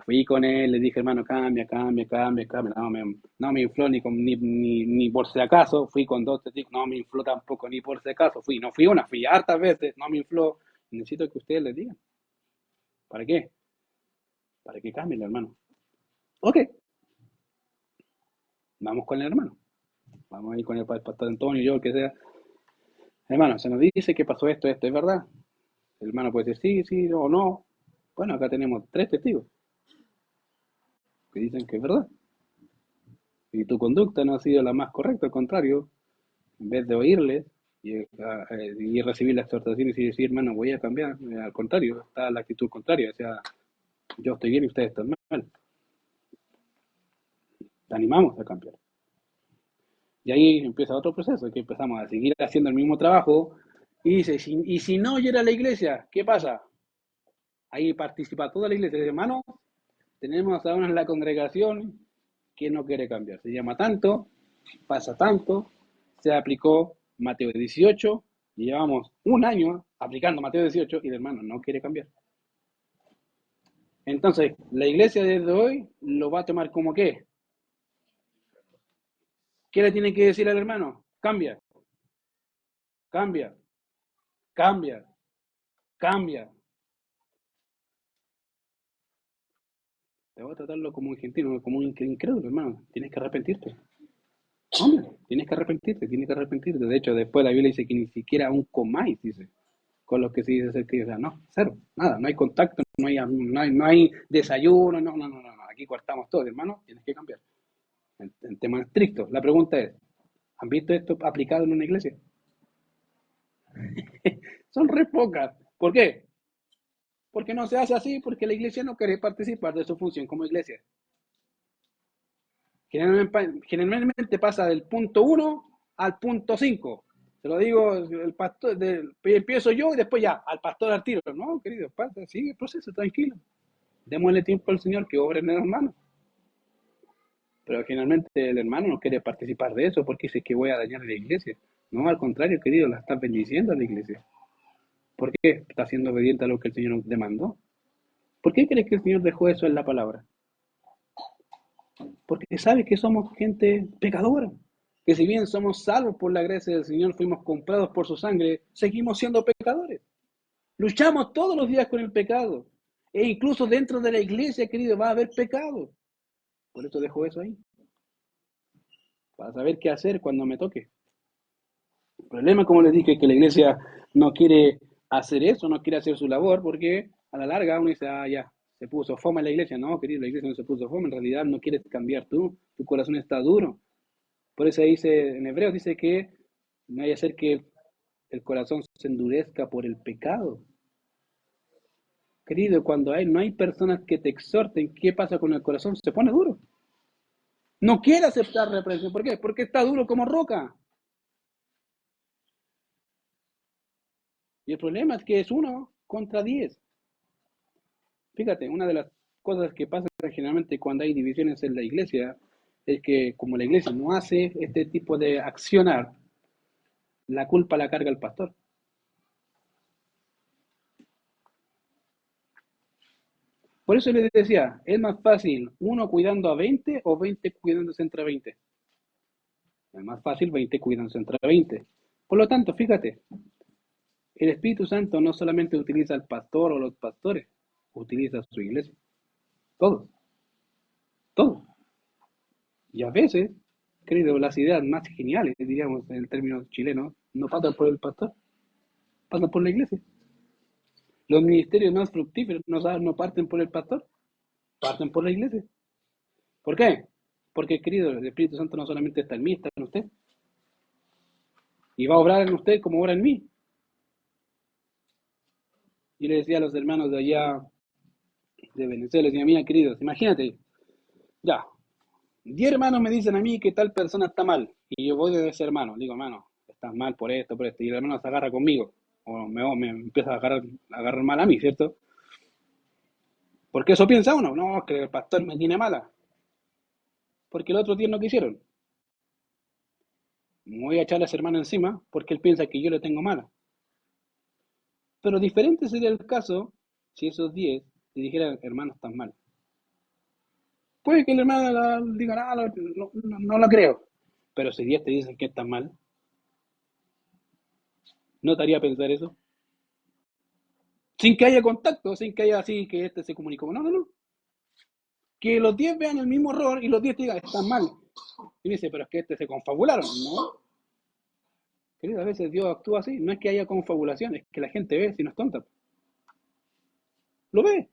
Fui con él, le dije, hermano, cambia, cambia, cambia, cambia. No me infló ni por si acaso. Fui con dos testigos, no me infló tampoco, ni por si acaso. No fui una, fui hartas veces, no me infló. Necesito que ustedes les digan. ¿Para qué? Para que cambien, hermano. Ok, vamos con el hermano. Vamos a ir con el pastor Antonio, yo, que sea. Hermano, se nos dice que pasó esto, ¿es verdad? El hermano puede decir sí, sí o no. Bueno, acá tenemos tres testigos que dicen que es verdad. Y tu conducta no ha sido la más correcta, al contrario, en vez de oírles y recibir la exhortación y decir, hermano, voy a cambiar, al contrario, está la actitud contraria, o sea, yo estoy bien y ustedes están mal. Te animamos a cambiar. Y ahí empieza otro proceso, que empezamos a seguir haciendo el mismo trabajo y dice, y si no llega a la iglesia, ¿qué pasa? Ahí participa toda la iglesia. Hermano, tenemos a uno en la congregación que no quiere cambiar. Se llama tanto, pasa tanto, se aplicó Mateo 18, y llevamos un año aplicando Mateo 18 y el hermano no quiere cambiar. Entonces, la iglesia desde hoy lo va a tomar como qué. ¿Qué le tiene que decir al hermano? Cambia, cambia, cambia, cambia. Te voy a tratarlo como un gentil, como un incrédulo, hermano. Tienes que arrepentirte. Hombre, tienes que arrepentirte. De hecho, después la Biblia dice que ni siquiera aún comáis, dice, con los que se dice ser cristianos. O sea, no, cero, nada, no hay contacto, no hay desayuno, no. Aquí cortamos todo, hermano, tienes que cambiar. En temas estrictos. La pregunta es, ¿han visto esto aplicado en una iglesia? Son re pocas. ¿Por qué? Porque no se hace así, porque la iglesia no quiere participar de su función como iglesia. Generalmente pasa del punto 1 al punto 5. Se lo digo, el pastor, empiezo yo y después ya, al pastor al tiro. No, querido, pasa, sigue el proceso, tranquilo. Démosle tiempo al Señor que obre en el hermano. Pero generalmente el hermano no quiere participar de eso porque dice que voy a dañar a la iglesia. No, al contrario, querido, la está bendiciendo a la iglesia. ¿Por qué? Está siendo obediente a lo que el Señor demandó. ¿Por qué crees que el Señor dejó eso en la palabra? Porque sabe que somos gente pecadora, que si bien somos salvos por la gracia del Señor, fuimos comprados por su sangre, seguimos siendo pecadores. Luchamos todos los días con el pecado. E incluso dentro de la iglesia, querido, va a haber pecado. Por eso dejo eso ahí, para saber qué hacer cuando me toque. El problema, como les dije, es que la iglesia no quiere hacer eso, no quiere hacer su labor, porque a la larga uno dice, ya, se puso fome en la iglesia. No, querido, la iglesia no se puso fome, en realidad no quieres cambiar tú, tu corazón está duro. Por eso dice, en Hebreos dice que no hay que hacer que el corazón se endurezca por el pecado. Querido, cuando no hay personas que te exhorten, ¿qué pasa con el corazón? Se pone duro. No quiere aceptar reprensión. ¿Por qué? Porque está duro como roca. Y el problema es que es 1 contra 10. Fíjate, una de las cosas que pasa generalmente cuando hay divisiones en la iglesia es que como la iglesia no hace este tipo de accionar, la culpa la carga el pastor. Por eso les decía, es más fácil uno cuidando a 20 o 20 cuidándose entre 20. Es más fácil 20 cuidándose entre 20. Por lo tanto, fíjate, el Espíritu Santo no solamente utiliza al pastor o los pastores, utiliza a su iglesia. Todos, todos. Y a veces, querido, las ideas más geniales, diríamos en términos chilenos, no pasan por el pastor, pasan por la iglesia. Los ministerios más fructíferos no parten por el pastor, parten por la iglesia. ¿Por qué? Porque, querido, el Espíritu Santo no solamente está en mí, está en usted. Y va a obrar en usted como obra en mí. Y le decía a los hermanos de allá de Venezuela, les decía, mira, queridos, imagínate, ya, 10 hermanos me dicen a mí que tal persona está mal. Y yo voy de ese hermano, digo, hermano, estás mal por esto, por esto. Y el hermano se agarra conmigo. O me empieza a agarrar mal a mí, ¿cierto? Porque eso piensa uno. No, es que el pastor me tiene mala. Porque el otro día no quisieron. me voy a echar a ese hermano encima porque él piensa que yo le tengo mala. Pero diferente sería el caso si esos 10 le dijeran, hermano, están mal. Puede que el hermano diga, no lo creo. Pero si 10 te dicen que están mal, ¿no te haría pensar eso? Sin que haya contacto, sin que haya así que este se comunicó. No, no, no. Que los 10 vean el mismo error y los 10 te digan, están mal. Y dice, pero es que este se confabularon. No, querido, a veces Dios actúa así. No es que haya confabulación, es que la gente ve si no es tonta. Lo ve.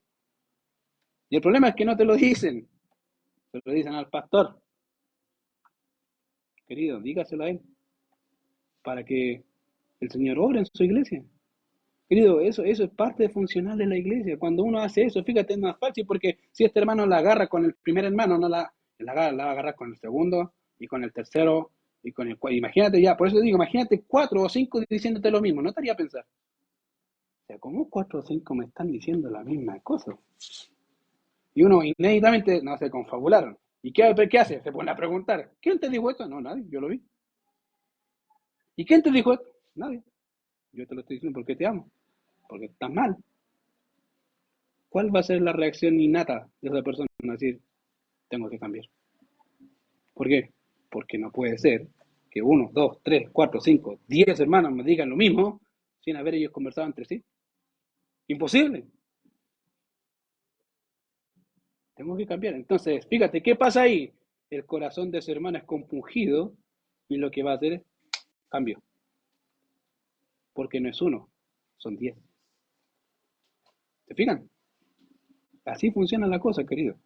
Y el problema es que no te lo dicen. Se lo dicen al pastor. Querido, dígaselo a él. Para que el Señor obre en su iglesia. Querido, eso es parte funcional de la iglesia. Cuando uno hace eso, fíjate, es más fácil porque si este hermano la agarra con el primer hermano, no la va a agarrar con el segundo y con el tercero y con el cuarto. Imagínate ya, por eso digo, imagínate 4 o 5 diciéndote lo mismo, no te haría pensar. O sea, ¿cómo 4 o 5 me están diciendo la misma cosa? Y uno inéditamente, no se confabularon. ¿Y qué hace? Se pone a preguntar, ¿quién te dijo esto? No, nadie, yo lo vi. ¿Y quién te dijo esto? Nadie. Yo te lo estoy diciendo porque te amo, porque estás mal. ¿Cuál va a ser la reacción innata de esa persona? Decir, tengo que cambiar. ¿Por qué? Porque no puede ser que 1, 2, 3, 4, 5, 10 hermanos me digan lo mismo sin haber ellos conversado entre sí. Imposible. Tengo que cambiar. Entonces, fíjate, ¿qué pasa ahí? El corazón de ese hermano es compungido y lo que va a hacer es cambio. Porque no es uno, son 10. ¿Se fijan? Así funciona la cosa, querido.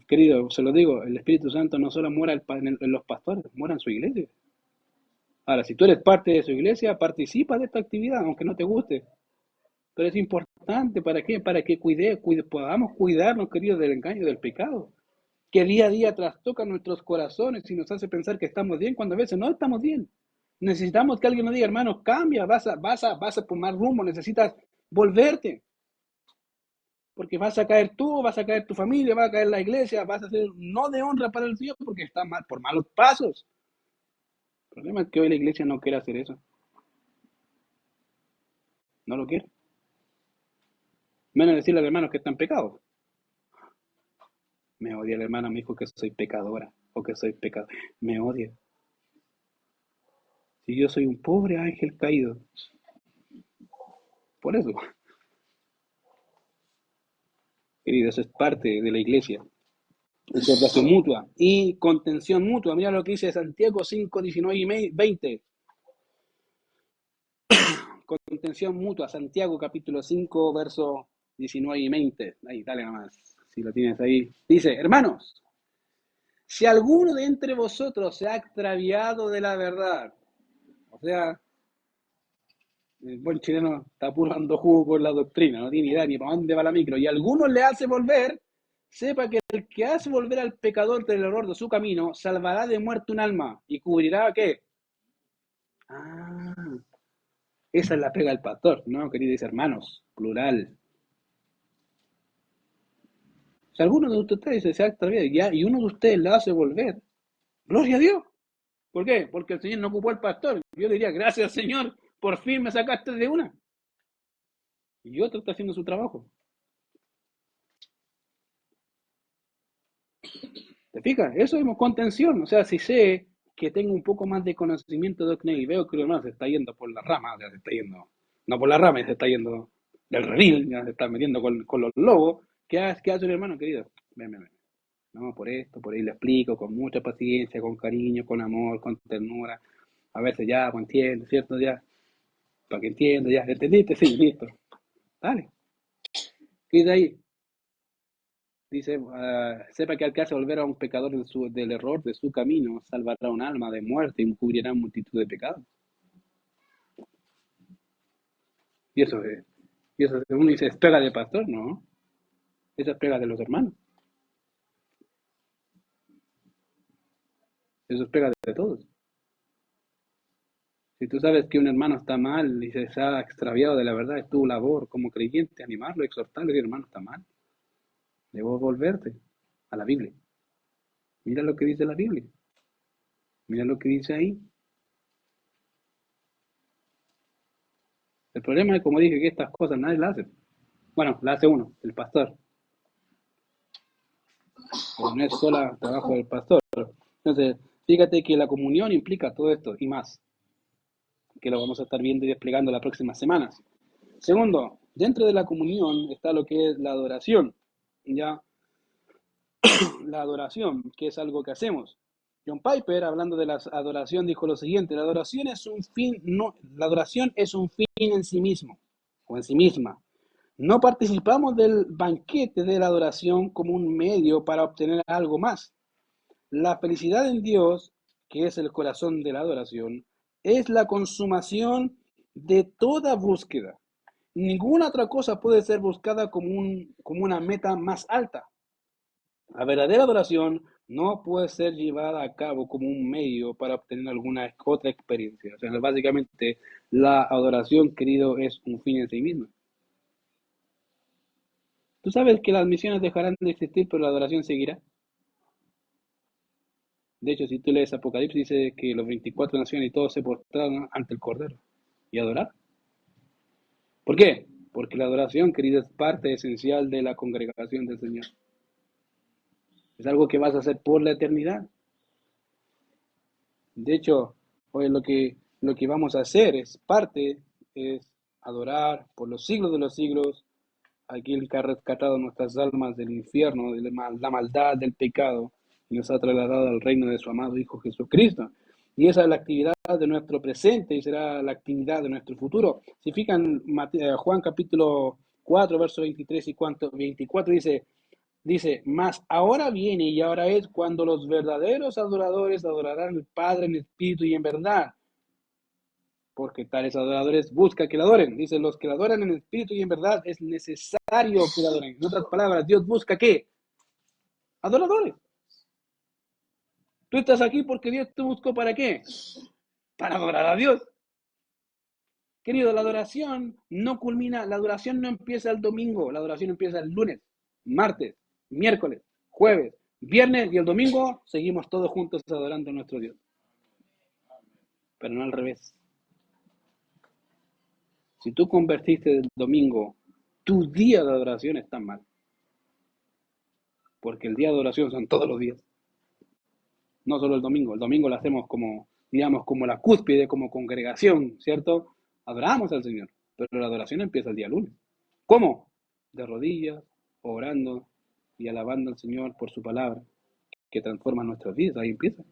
Querido, se lo digo, el Espíritu Santo no solo mora en los pastores, mora en su iglesia. Ahora, si tú eres parte de su iglesia, participa de esta actividad, aunque no te guste. Pero es importante, ¿para qué? Para que podamos cuidarnos, queridos, del engaño, del pecado. Que día a día trastoca nuestros corazones y nos hace pensar que estamos bien cuando a veces no estamos bien. Necesitamos que alguien nos diga, hermano, cambia, vas a tomar rumbo, necesitas volverte. Porque vas a caer tú, vas a caer tu familia, va a caer la iglesia, vas a ser no de honra para el Señor porque está mal, por malos pasos. El problema es que hoy la iglesia no quiere hacer eso. No lo quiere. Menos decirle al hermano que está en pecado. Me odia el hermano, me dijo que soy pecadora o que soy pecador. Me odia. Si yo soy un pobre ángel caído. Por eso, querido, eso es parte de la iglesia. Exhortación mutua y contención mutua. Mira lo que dice Santiago 5, 19 y 20. Contención mutua. Santiago capítulo 5, verso 19 y 20. Ahí, dale nomás. Si lo tienes ahí. Dice, hermanos, si alguno de entre vosotros se ha extraviado de la verdad, o sea, el buen chileno está puro dando jugo con la doctrina, no tiene idea ni para dónde va la micro, y alguno le hace volver, sepa que el que hace volver al pecador del error de su camino, salvará de muerte un alma, y cubrirá, ¿qué? Ah, esa es la pega del pastor, ¿no, queridos hermanos? Plural. Si alguno de ustedes se ha extraviado y uno de ustedes le hace volver, gloria a Dios. ¿Por qué? Porque el Señor no ocupó al pastor. Yo diría, gracias Señor, por fin me sacaste de una. Y otro está haciendo su trabajo. ¿Te fijas? Eso es contención. O sea, si sé que tengo un poco más de conocimiento de Ocnel y veo que el hermano se está yendo por la rama, o sea, se está yendo, no por la rama, se está yendo del redil, ya se está metiendo con los lobos, ¿qué hace el hermano querido? Ven. No, por ahí le explico con mucha paciencia, con cariño, con amor, con ternura. A veces ya, pues entiende, ¿cierto? Ya, para que entienda, ya, ¿entendiste? Sí, listo. Dale. ¿Qué dice ahí? Dice, sepa que al que hace volver a un pecador del error de su camino, salvará un alma de muerte y cubrirá multitud de pecados. Y eso uno dice, ¿es pega de pastor? No, esa es pega de los hermanos. Eso es pega de todos. Si tú sabes que un hermano está mal y se ha extraviado de la verdad, es tu labor como creyente animarlo, exhortarlo y decir, hermano, está mal. Debo volverte a la Biblia. Mira lo que dice la Biblia. Mira lo que dice ahí. El problema es, como dije, que estas cosas nadie las hace. Bueno, la hace uno, el pastor. Pero no es solo trabajo del pastor. Entonces, fíjate que la comunión implica todo esto y más, que lo vamos a estar viendo y desplegando las próximas semanas. Segundo, dentro de la comunión está lo que es la adoración. Ya, la adoración, que es algo que hacemos. John Piper, hablando de la adoración, dijo lo siguiente: la adoración es un fin, no, la adoración es un fin en sí mismo o en sí misma. No participamos del banquete de la adoración como un medio para obtener algo más. La felicidad en Dios, que es el corazón de la adoración, es la consumación de toda búsqueda. Ninguna otra cosa puede ser buscada como una meta más alta. La verdadera adoración no puede ser llevada a cabo como un medio para obtener alguna otra experiencia. O sea, básicamente, la adoración, querido, es un fin en sí misma. Tú sabes que las misiones dejarán de existir, pero la adoración seguirá. De hecho, si tú lees Apocalipsis, dice que los 24 naciones y todos se postraron ante el Cordero y adorar. ¿Por qué? Porque la adoración, querido, es parte esencial de la congregación del Señor. Es algo que vas a hacer por la eternidad. De hecho, hoy lo que vamos a hacer es adorar por los siglos de los siglos a aquel que ha rescatado nuestras almas del infierno, de la maldad, del pecado, y nos ha trasladado al reino de su amado Hijo Jesucristo. Y esa es la actividad de nuestro presente y será la actividad de nuestro futuro. Si fijan, Juan capítulo 4, verso 23 y 24 dice, mas ahora viene y ahora es cuando los verdaderos adoradores adorarán al Padre en espíritu y en verdad, porque tales adoradores buscan que le adoren. Dice, los que le adoran en espíritu y en verdad es necesario que le adoren. En otras palabras, Dios busca ¿qué? Adoradores. Tú estás aquí porque Dios te buscó ¿para qué? Para adorar a Dios. Querido, la adoración no culmina, la adoración no empieza el domingo, la adoración empieza el lunes, martes, miércoles, jueves, viernes y el domingo seguimos todos juntos adorando a nuestro Dios. Pero no al revés. Si tú convertiste el domingo, tu día de adoración está mal. Porque el día de adoración son todos los días. No solo el domingo. El domingo lo hacemos como, digamos, como la cúspide, como congregación, ¿cierto? Adoramos al Señor. Pero la adoración empieza el día lunes. ¿Cómo? De rodillas, orando y alabando al Señor por su palabra, que transforma nuestras vidas. Ahí empieza.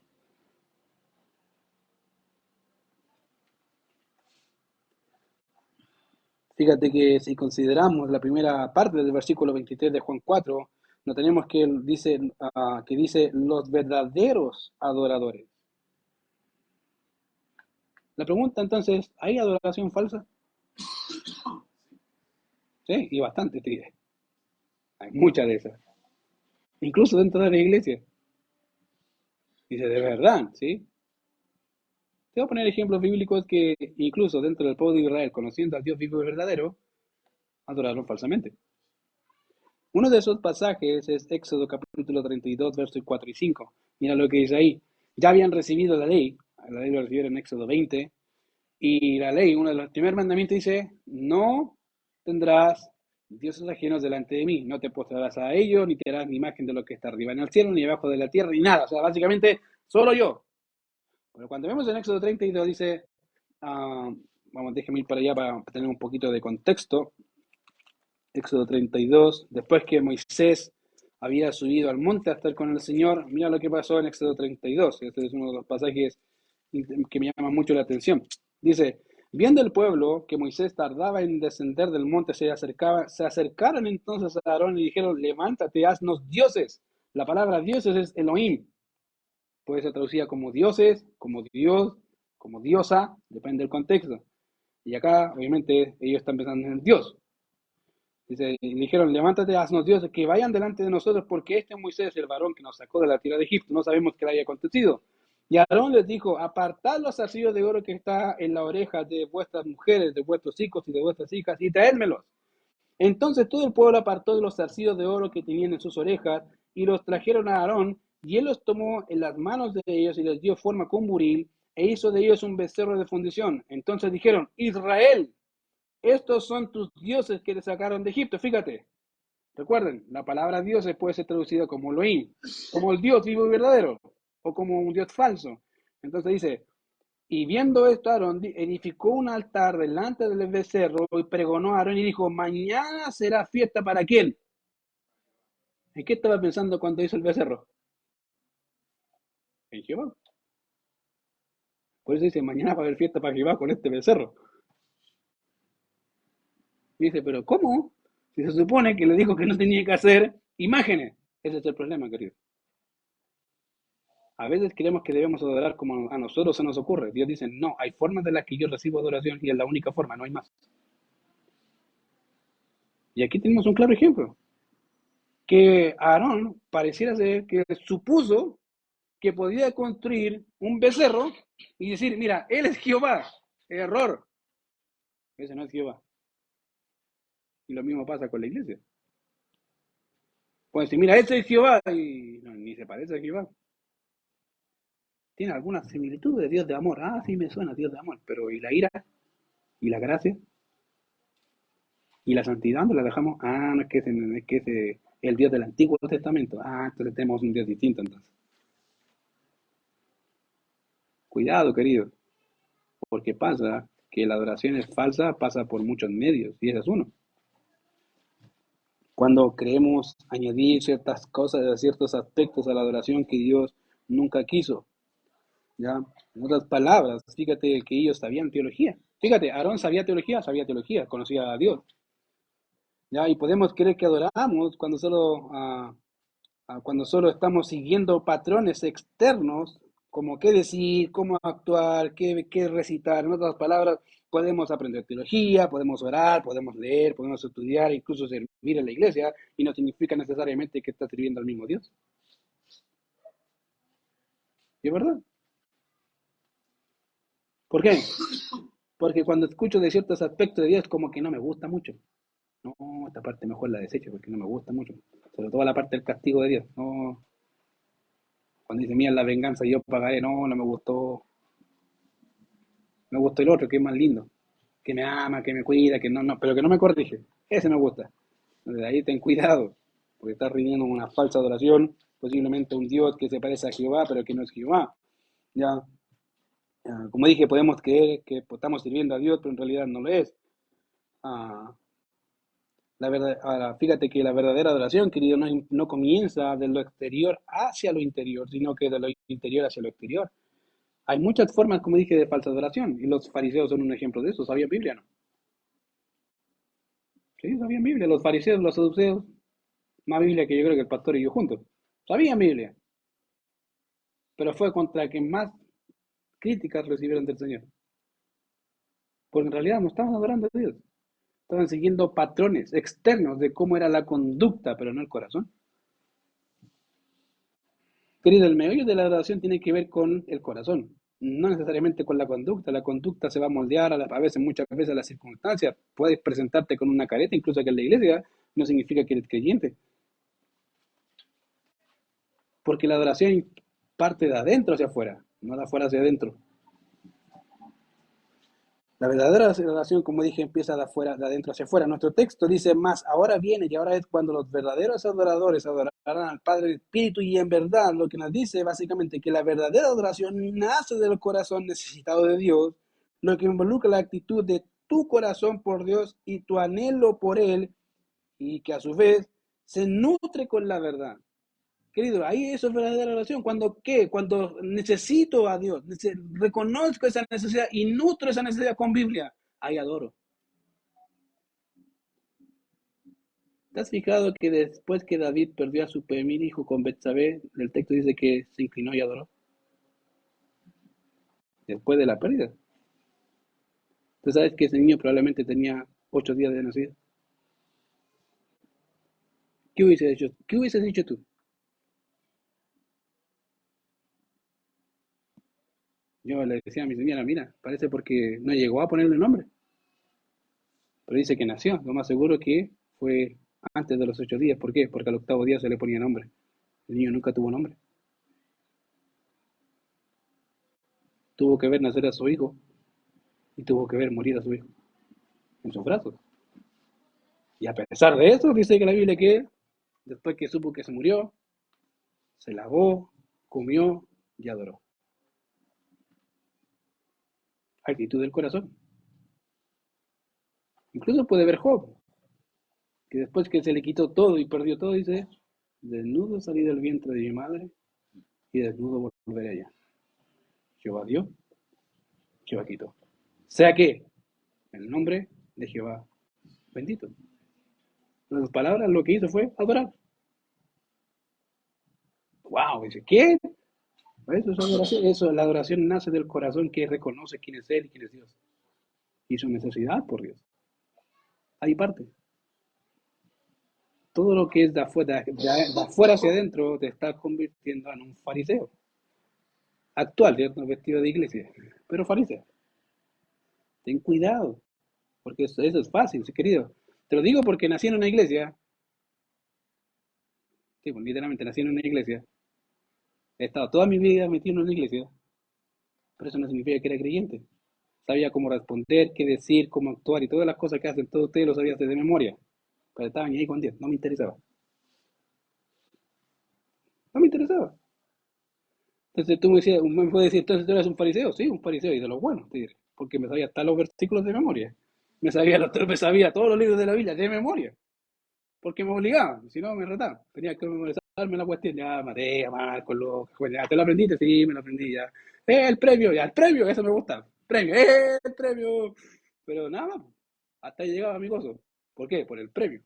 Fíjate que si consideramos la primera parte del versículo 23 de Juan 4, no tenemos que dice los verdaderos adoradores. La pregunta entonces, ¿hay adoración falsa? Sí, y bastante, te diré. Hay muchas de esas. Incluso dentro de la iglesia. Dice, de verdad, ¿sí? Te voy a poner ejemplos bíblicos que incluso dentro del pueblo de Israel, conociendo al Dios vivo y verdadero, adoraron falsamente. Uno de esos pasajes es Éxodo capítulo 32, versos 4 y 5. Mira lo que dice ahí. Ya habían recibido la ley lo recibieron en Éxodo 20, y la ley, uno de los primeros mandamientos dice, no tendrás dioses ajenos delante de mí, no te postrarás a ellos, ni te harás ni imagen de lo que está arriba en el cielo, ni debajo de la tierra, ni nada. O sea, básicamente, solo yo. Pero cuando vemos en Éxodo 32 dice, vamos, déjeme ir para allá para tener un poquito de contexto. Éxodo 32, después que Moisés había subido al monte a estar con el Señor, mira lo que pasó en Éxodo 32. Este es uno de los pasajes que me llama mucho la atención. Dice, viendo el pueblo que Moisés tardaba en descender del monte, se acercaron entonces a Aarón y dijeron, levántate, haznos dioses. La palabra dioses es Elohim. Puede ser traducida como dioses, como Dios, como diosa, depende del contexto. Y acá, obviamente, ellos están pensando en Dios. Dice, y dijeron, levántate, haznos dioses que vayan delante de nosotros, porque este Moisés, el varón que nos sacó de la tierra de Egipto, no sabemos qué le haya acontecido. Y Aarón les dijo, apartad los zarcillos de oro que está en la oreja de vuestras mujeres, de vuestros hijos y de vuestras hijas, y traédmelos. Entonces todo el pueblo apartó de los zarcillos de oro que tenían en sus orejas, y los trajeron a Aarón, Y él los tomó en las manos de ellos y les dio forma con buril e hizo de ellos un becerro de fundición. Entonces dijeron, Israel, estos son tus dioses que te sacaron de Egipto. Fíjate, recuerden, la palabra dioses puede ser traducida como Elohim, como el Dios vivo y verdadero, o como un Dios falso. Entonces dice, y viendo esto, Aarón edificó un altar delante del becerro y pregonó a Aarón y dijo, mañana será fiesta para quién. ¿En qué estaba pensando cuando hizo el becerro? En Jehová. Por eso dice, mañana va a haber fiesta para Jehová con este becerro. Y dice, pero ¿cómo? Si se supone que le dijo que no tenía que hacer imágenes. Ese es el problema, querido. A veces creemos que debemos adorar como a nosotros se nos ocurre. Dios dice, no, hay formas de las que yo recibo adoración y es la única forma, no hay más. Y aquí tenemos un claro ejemplo. Que Aarón pareciera ser que supuso que podía construir un becerro y decir, mira, él es Jehová. Error. Ese no es Jehová. Y lo mismo pasa con la iglesia. Pueden decir, mira, ese es Jehová y no, ni se parece a Jehová. Tiene alguna similitud de Dios de amor. Ah, sí me suena Dios de amor, pero ¿y la ira? ¿Y la gracia? ¿Y la santidad? ¿Dónde la dejamos? Ah, no es que ese, no es que ese el Dios del Antiguo Testamento. Ah, entonces tenemos un Dios distinto entonces. Cuidado, querido, porque pasa que la adoración es falsa, pasa por muchos medios, y ese es uno. Cuando queremos añadir ciertas cosas, ciertos aspectos a la adoración que Dios nunca quiso, ¿ya? En otras palabras, fíjate que ellos sabían teología. Fíjate, Aarón sabía teología, conocía a Dios, ¿ya? Y podemos creer que adoramos cuando solo estamos siguiendo patrones externos, como qué decir, cómo actuar, qué recitar. En otras palabras, podemos aprender teología, podemos orar, podemos leer, podemos estudiar, incluso servir en la iglesia, y no significa necesariamente que estás sirviendo al mismo Dios. ¿Y es verdad? ¿Por qué? Porque cuando escucho de ciertos aspectos de Dios, como que no me gusta mucho. No, esta parte mejor la desecho porque no me gusta mucho. Sobre todo la parte del castigo de Dios. No, cuando dice, mía la venganza, yo pagaré. No, no me gustó. Me gustó el otro, que es más lindo. Que me ama, que me cuida, que no, pero que no me corrige. Ese me gusta. Entonces ahí ten cuidado, porque estás rindiendo una falsa adoración, posiblemente un Dios que se parece a Jehová, pero que no es Jehová. Ya, como dije, podemos creer que estamos sirviendo a Dios, pero en realidad no lo es. Ah, ahora, fíjate que la verdadera adoración, querido, no comienza de lo exterior hacia lo interior, sino que de lo interior hacia lo exterior. Hay muchas formas, como dije, de falsa adoración, y los fariseos son un ejemplo de eso. ¿Sabían Biblia, no? Sí, sabían Biblia. Los fariseos, los saduceos, más Biblia que yo creo que el pastor y yo juntos. Sabían Biblia, pero fue contra quien más críticas recibieron del Señor. Porque en realidad no estaban adorando a Dios. Estaban siguiendo patrones externos de cómo era la conducta, pero no el corazón. Querido, el meollo de la adoración tiene que ver con el corazón, no necesariamente con la conducta. La conducta se va a moldear a veces, muchas veces a las circunstancias. Puedes presentarte con una careta, incluso que en la iglesia, no significa que eres creyente. Porque la adoración parte de adentro hacia afuera, no de afuera hacia adentro. La verdadera adoración, como dije, empieza de afuera, de adentro hacia afuera. Nuestro texto dice más, ahora viene y ahora es cuando los verdaderos adoradores adorarán al Padre en espíritu y en verdad. Lo que nos dice básicamente que la verdadera adoración nace del corazón necesitado de Dios, lo que involucra la actitud de tu corazón por Dios y tu anhelo por Él, y que a su vez se nutre con la verdad. Querido, ahí eso es verdadera oración. ¿Cuando qué? Cuando necesito a Dios, reconozco esa necesidad y nutro esa necesidad con Biblia. Ahí adoro. ¿Te has fijado que después que David perdió a su primer hijo con Betsabé, el texto dice que se inclinó y adoró? Después de la pérdida. ¿Tú sabes que ese niño probablemente tenía 8 días de nacido? ¿Qué hubieses dicho tú? Yo le decía a mi señora, mira, parece porque no llegó a ponerle nombre. Pero dice que nació. Lo más seguro que fue antes de los 8 días. ¿Por qué? Porque al octavo día se le ponía nombre. El niño nunca tuvo nombre. tuvo que ver nacer a su hijo y tuvo que ver morir a su hijo en sus brazos. Y a pesar de eso, dice que la Biblia que después que supo que se murió, se lavó, comió y adoró. Actitud del corazón. Incluso puede ver Job, que después que se le quitó todo y perdió todo, dice, desnudo salí del vientre de mi madre y desnudo volveré allá. Jehová dio, Jehová quitó. Sea que el nombre de Jehová bendito. En otras palabras, lo que hizo fue adorar. ¡Wow! Dice, ¿qué? Eso es adoración. Eso, la adoración nace del corazón que reconoce quién es Él y quién es Dios. Y su necesidad por Dios. Ahí parte. Todo lo que es de afuera hacia adentro te está convirtiendo en un fariseo. Actual, ¿cierto? Vestido de iglesia. Pero fariseo. Ten cuidado. Porque eso es fácil, querido. Te lo digo porque nací en una iglesia. Sí, pues, literalmente nací en una iglesia. He estado toda mi vida metido en una iglesia. Pero eso no significa que era creyente. Sabía cómo responder, qué decir, cómo actuar y todas las cosas que hacen todos ustedes lo sabías de memoria. Pero estaban ahí con Dios. No me interesaba. No me interesaba. Entonces tú me puedes decir, entonces tú eres un fariseo. Sí, un fariseo y de los buenos, te diré. Porque me sabía hasta los versículos de memoria. Me sabía todos los libros de la Biblia de memoria. Porque me obligaban, si no me retaban. Tenía que memorizarme la cuestión. Ya, Mateo, Marcos, Lucas, ya, ¿te lo aprendiste? Sí, me lo aprendí ya. El premio, ya, el premio, eso me gusta. Premio, el premio. Pero nada más. Hasta ahí llegaba mi gozo. ¿Por qué? Por el premio.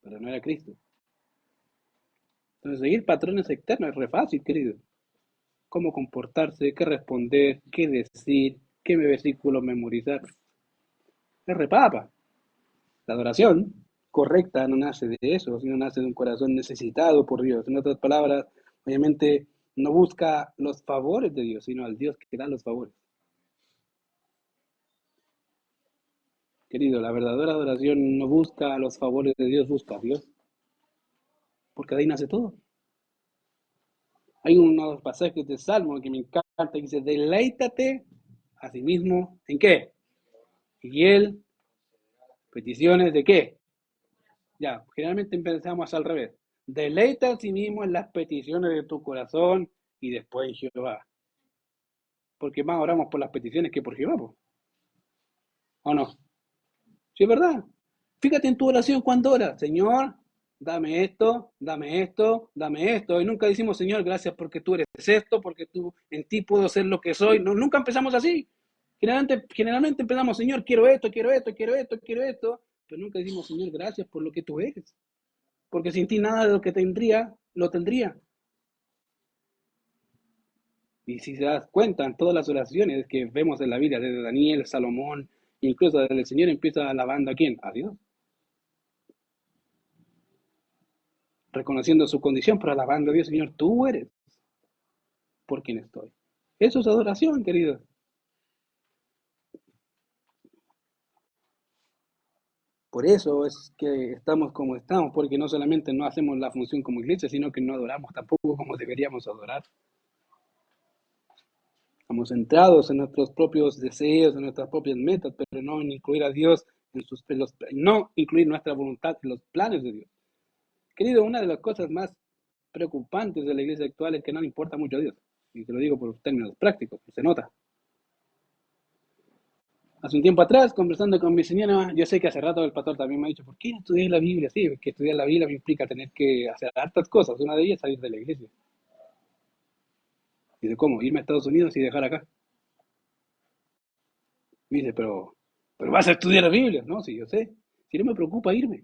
Pero no era Cristo. Entonces, seguir patrones externos es re fácil, querido. Cómo comportarse, qué responder, qué decir, qué versículo memorizar. Es repapa. La adoración correcta no nace de eso, sino nace de un corazón necesitado por Dios. En otras palabras, obviamente no busca los favores de Dios, sino al Dios que da los favores. Querido, la verdadera adoración no busca los favores de Dios, busca a Dios. Porque de ahí nace todo. Hay unos pasajes de Salmo que me encanta, que dice, deleítate a sí mismo, ¿en qué? Y él, peticiones de qué? Ya, generalmente empezamos al revés. Deleita a sí mismo en las peticiones de tu corazón y después en Jehová. Porque más oramos por las peticiones que por Jehová, ¿o no? Sí, es verdad. Fíjate en tu oración cuando oras, Señor, dame esto, dame esto, dame esto. Y nunca decimos, Señor, gracias porque tú eres esto, porque tú en ti puedo ser lo que soy. No, nunca empezamos así. Generalmente empezamos, Señor, quiero esto, quiero esto, quiero esto, quiero esto. Pero nunca decimos, Señor, gracias por lo que tú eres. Porque sin ti nada de lo que tendría, lo tendría. Y si se das cuenta, en todas las oraciones que vemos en la Biblia, desde Daniel, Salomón, incluso desde el Señor empieza alabando a quién, a Dios. Reconociendo su condición, pero alabando a Dios, Señor, tú eres por quien estoy. Eso es adoración, querido. Por eso es que estamos como estamos, porque no solamente no hacemos la función como iglesia, sino que no adoramos tampoco como deberíamos adorar. Estamos centrados en nuestros propios deseos, en nuestras propias metas, pero no en incluir a Dios no incluir nuestra voluntad en los planes de Dios. Querido, una de las cosas más preocupantes de la iglesia actual es que no le importa mucho a Dios. Y te lo digo por términos prácticos, se nota. Hace un tiempo atrás, conversando con mi señora, yo sé que hace rato el pastor también me ha dicho, ¿por qué no estudias la Biblia? Sí, porque estudiar la Biblia me implica tener que hacer hartas cosas. Una de ellas es salir de la iglesia. Dice, ¿cómo? Irme a Estados Unidos y dejar acá. Me dice, pero vas a estudiar la Biblia. No, sí, yo sé. Si no me preocupa irme.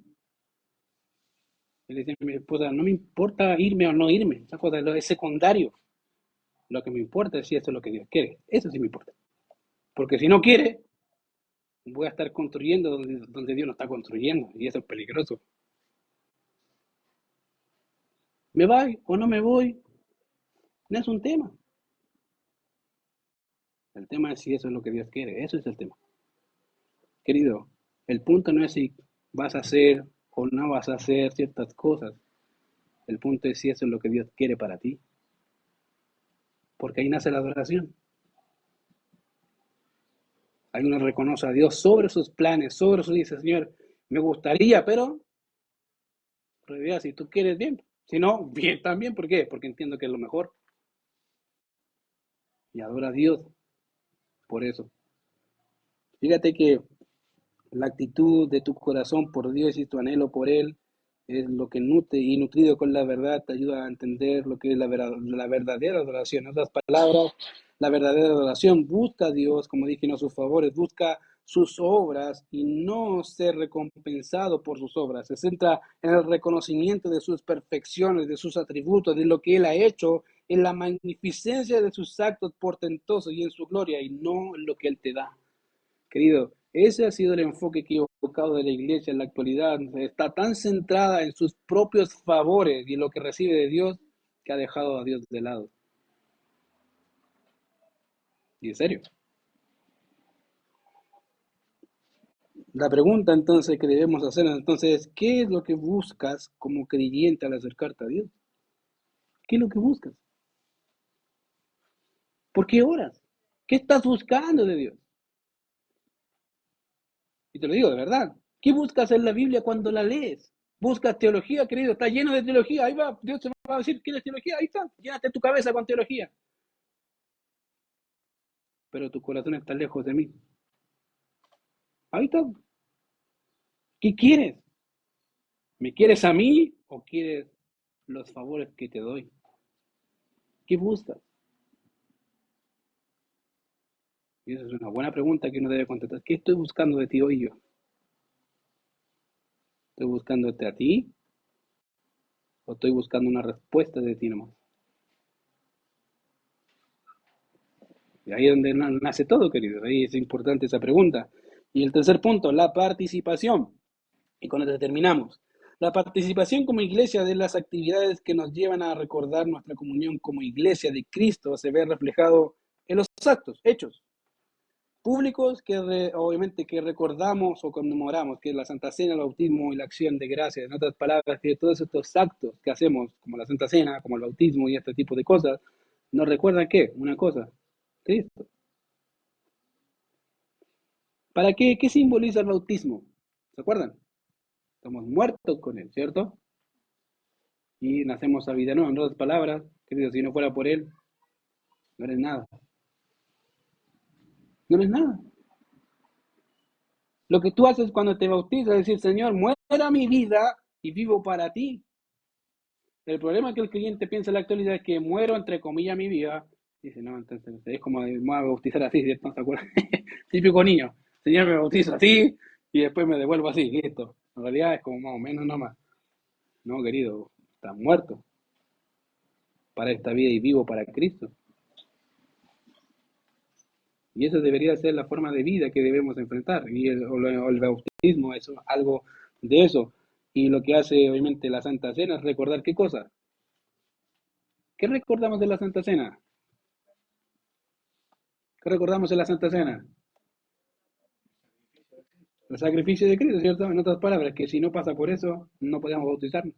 Y le dice a mi esposa, no me importa irme o no irme. Esa cosa es secundario. Lo que me importa es si eso es lo que Dios quiere. Eso sí me importa. Porque si no quiere, voy a estar construyendo donde Dios no está construyendo. Y eso es peligroso. ¿Me voy o no me voy? No es un tema. El tema es si eso es lo que Dios quiere. Eso es el tema. Querido, el punto no es si vas a hacer o no vas a hacer ciertas cosas. El punto es si eso es lo que Dios quiere para ti. Porque ahí nace la adoración. Ahí uno reconoce a Dios sobre sus planes, sobre sus dice, Señor, me gustaría, pero en realidad si tú quieres bien, si no, bien también, ¿por qué? Porque entiendo que es lo mejor y adora a Dios por eso. Fíjate que la actitud de tu corazón por Dios y tu anhelo por Él es lo que nutre y nutrido con la verdad te ayuda a entender lo que es la verdadera adoración. En otras palabras, la verdadera adoración busca a Dios, como dije, no sus favores, busca sus obras y no ser recompensado por sus obras. Se centra en el reconocimiento de sus perfecciones, de sus atributos, de lo que Él ha hecho, en la magnificencia de sus actos portentosos y en su gloria, y no en lo que Él te da. Querido, ese ha sido el enfoque equivocado de la iglesia en la actualidad. Está tan centrada en sus propios favores y en lo que recibe de Dios que ha dejado a Dios de lado. Y en serio. La pregunta entonces que debemos hacer entonces es, ¿qué es lo que buscas como creyente al acercarte a Dios? ¿Qué es lo que buscas? ¿Por qué oras? ¿Qué estás buscando de Dios? Y te lo digo de verdad. ¿Qué buscas en la Biblia cuando la lees? Buscas teología, querido, está lleno de teología. Ahí va, Dios te va a decir, ¿quieres teología? Ahí está, llénate tu cabeza con teología. Pero tu corazón está lejos de mí. Ahí está. ¿Qué quieres? ¿Me quieres a mí o quieres los favores que te doy? ¿Qué buscas? Y esa es una buena pregunta que uno debe contestar. ¿Qué estoy buscando de ti hoy yo? ¿Estoy buscándote a ti o estoy buscando una respuesta de ti nomás? Y ahí es donde nace todo, querido. Ahí es importante esa pregunta. Y el tercer punto, la participación. Y con esto terminamos. La participación como iglesia de las actividades que nos llevan a recordar nuestra comunión como iglesia de Cristo se ve reflejado en los actos, hechos públicos que obviamente que recordamos o conmemoramos, que es la Santa Cena, el bautismo y la acción de gracias. En otras palabras, que todos estos actos que hacemos, como la Santa Cena, como el bautismo y este tipo de cosas, nos recuerdan ¿qué? Una cosa, Cristo. ¿Para qué? ¿Qué simboliza el bautismo? ¿Se acuerdan? Estamos muertos con Él, ¿cierto? Y nacemos a vida nueva. En otras palabras, querido, si no fuera por Él, no eres nada. No eres nada. Lo que tú haces cuando te bautizas es decir, Señor, muera mi vida y vivo para ti. El problema que el cliente piensa en la actualidad es que muero, entre comillas, mi vida. Dice, no, entonces es como me voy a bautizar así, ¿cierto? ¿Se acuerdan? Típico niño. Señor, me bautizo así y después me devuelvo así, listo. En realidad es como más o menos nomás. No, querido, estás muerto para esta vida y vivo para Cristo. Y eso debería ser la forma de vida que debemos enfrentar. Y el bautismo es algo de eso. Y lo que hace obviamente la Santa Cena es recordar qué cosa. ¿Qué recordamos de la Santa Cena? ¿Qué recordamos de la Santa Cena? El sacrificio de Cristo, ¿cierto? En otras palabras, que si no pasa por eso, no podemos bautizarnos.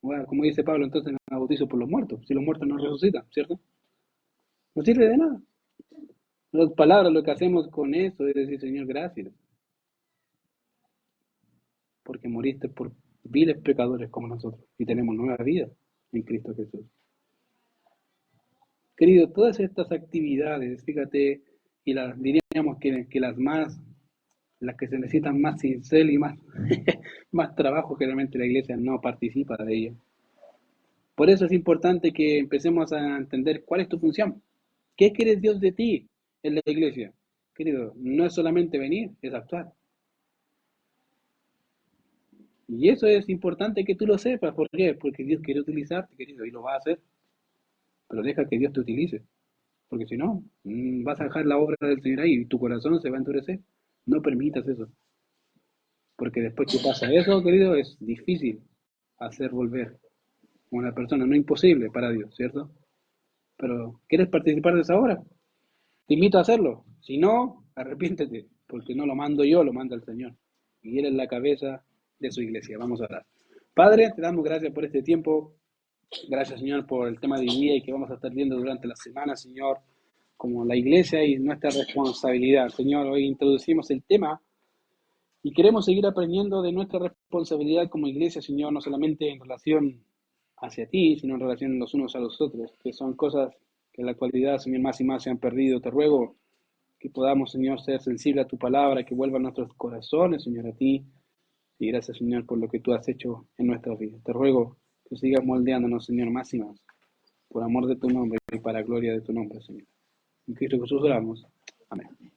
Bueno, como dice Pablo, entonces me bautizo por los muertos. Si los muertos no resucitan, ¿cierto? No sirve de nada. En otras palabras, lo que hacemos con eso es decir, Señor, gracias, porque moriste por viles pecadores como nosotros y tenemos nueva vida en Cristo Jesús. Querido, todas estas actividades, fíjate, y las diríamos que las que se necesitan más cincel y más, más trabajo, que realmente la iglesia no participa de ellas. Por eso es importante que empecemos a entender cuál es tu función. ¿Qué quiere Dios de ti en la iglesia? Querido, no es solamente venir, es actuar. Y eso es importante que tú lo sepas. ¿Por qué? Porque Dios quiere utilizarte, querido, y lo va a hacer. Pero deja que Dios te utilice. Porque si no, vas a dejar la obra del Señor ahí y tu corazón se va a endurecer. No permitas eso. Porque después que pasa eso, querido, es difícil hacer volver a una persona. No imposible para Dios, ¿cierto? Pero, ¿quieres participar de esa obra? Te invito a hacerlo. Si no, arrepiéntete. Porque no lo mando yo, lo manda el Señor. Y Él es la cabeza de su iglesia. Vamos a orar. Padre, te damos gracias por este tiempo. Gracias, Señor, por el tema de hoy día y que vamos a estar viendo durante la semana, Señor. como la iglesia y nuestra responsabilidad. Señor, hoy introducimos el tema y queremos seguir aprendiendo de nuestra responsabilidad como iglesia, Señor, no solamente en relación hacia ti, sino en relación los unos a los otros, que son cosas que en la actualidad, Señor, más y más se han perdido. Te ruego que podamos, Señor, ser sensibles a tu palabra, que vuelvan nuestros corazones, Señor, a ti. Y gracias, Señor, por lo que tú has hecho en nuestras vidas. Te ruego que sigas moldeándonos, Señor, más y más, por amor de tu nombre y para gloria de tu nombre, Señor. En Cristo Jesús oramos. Amén.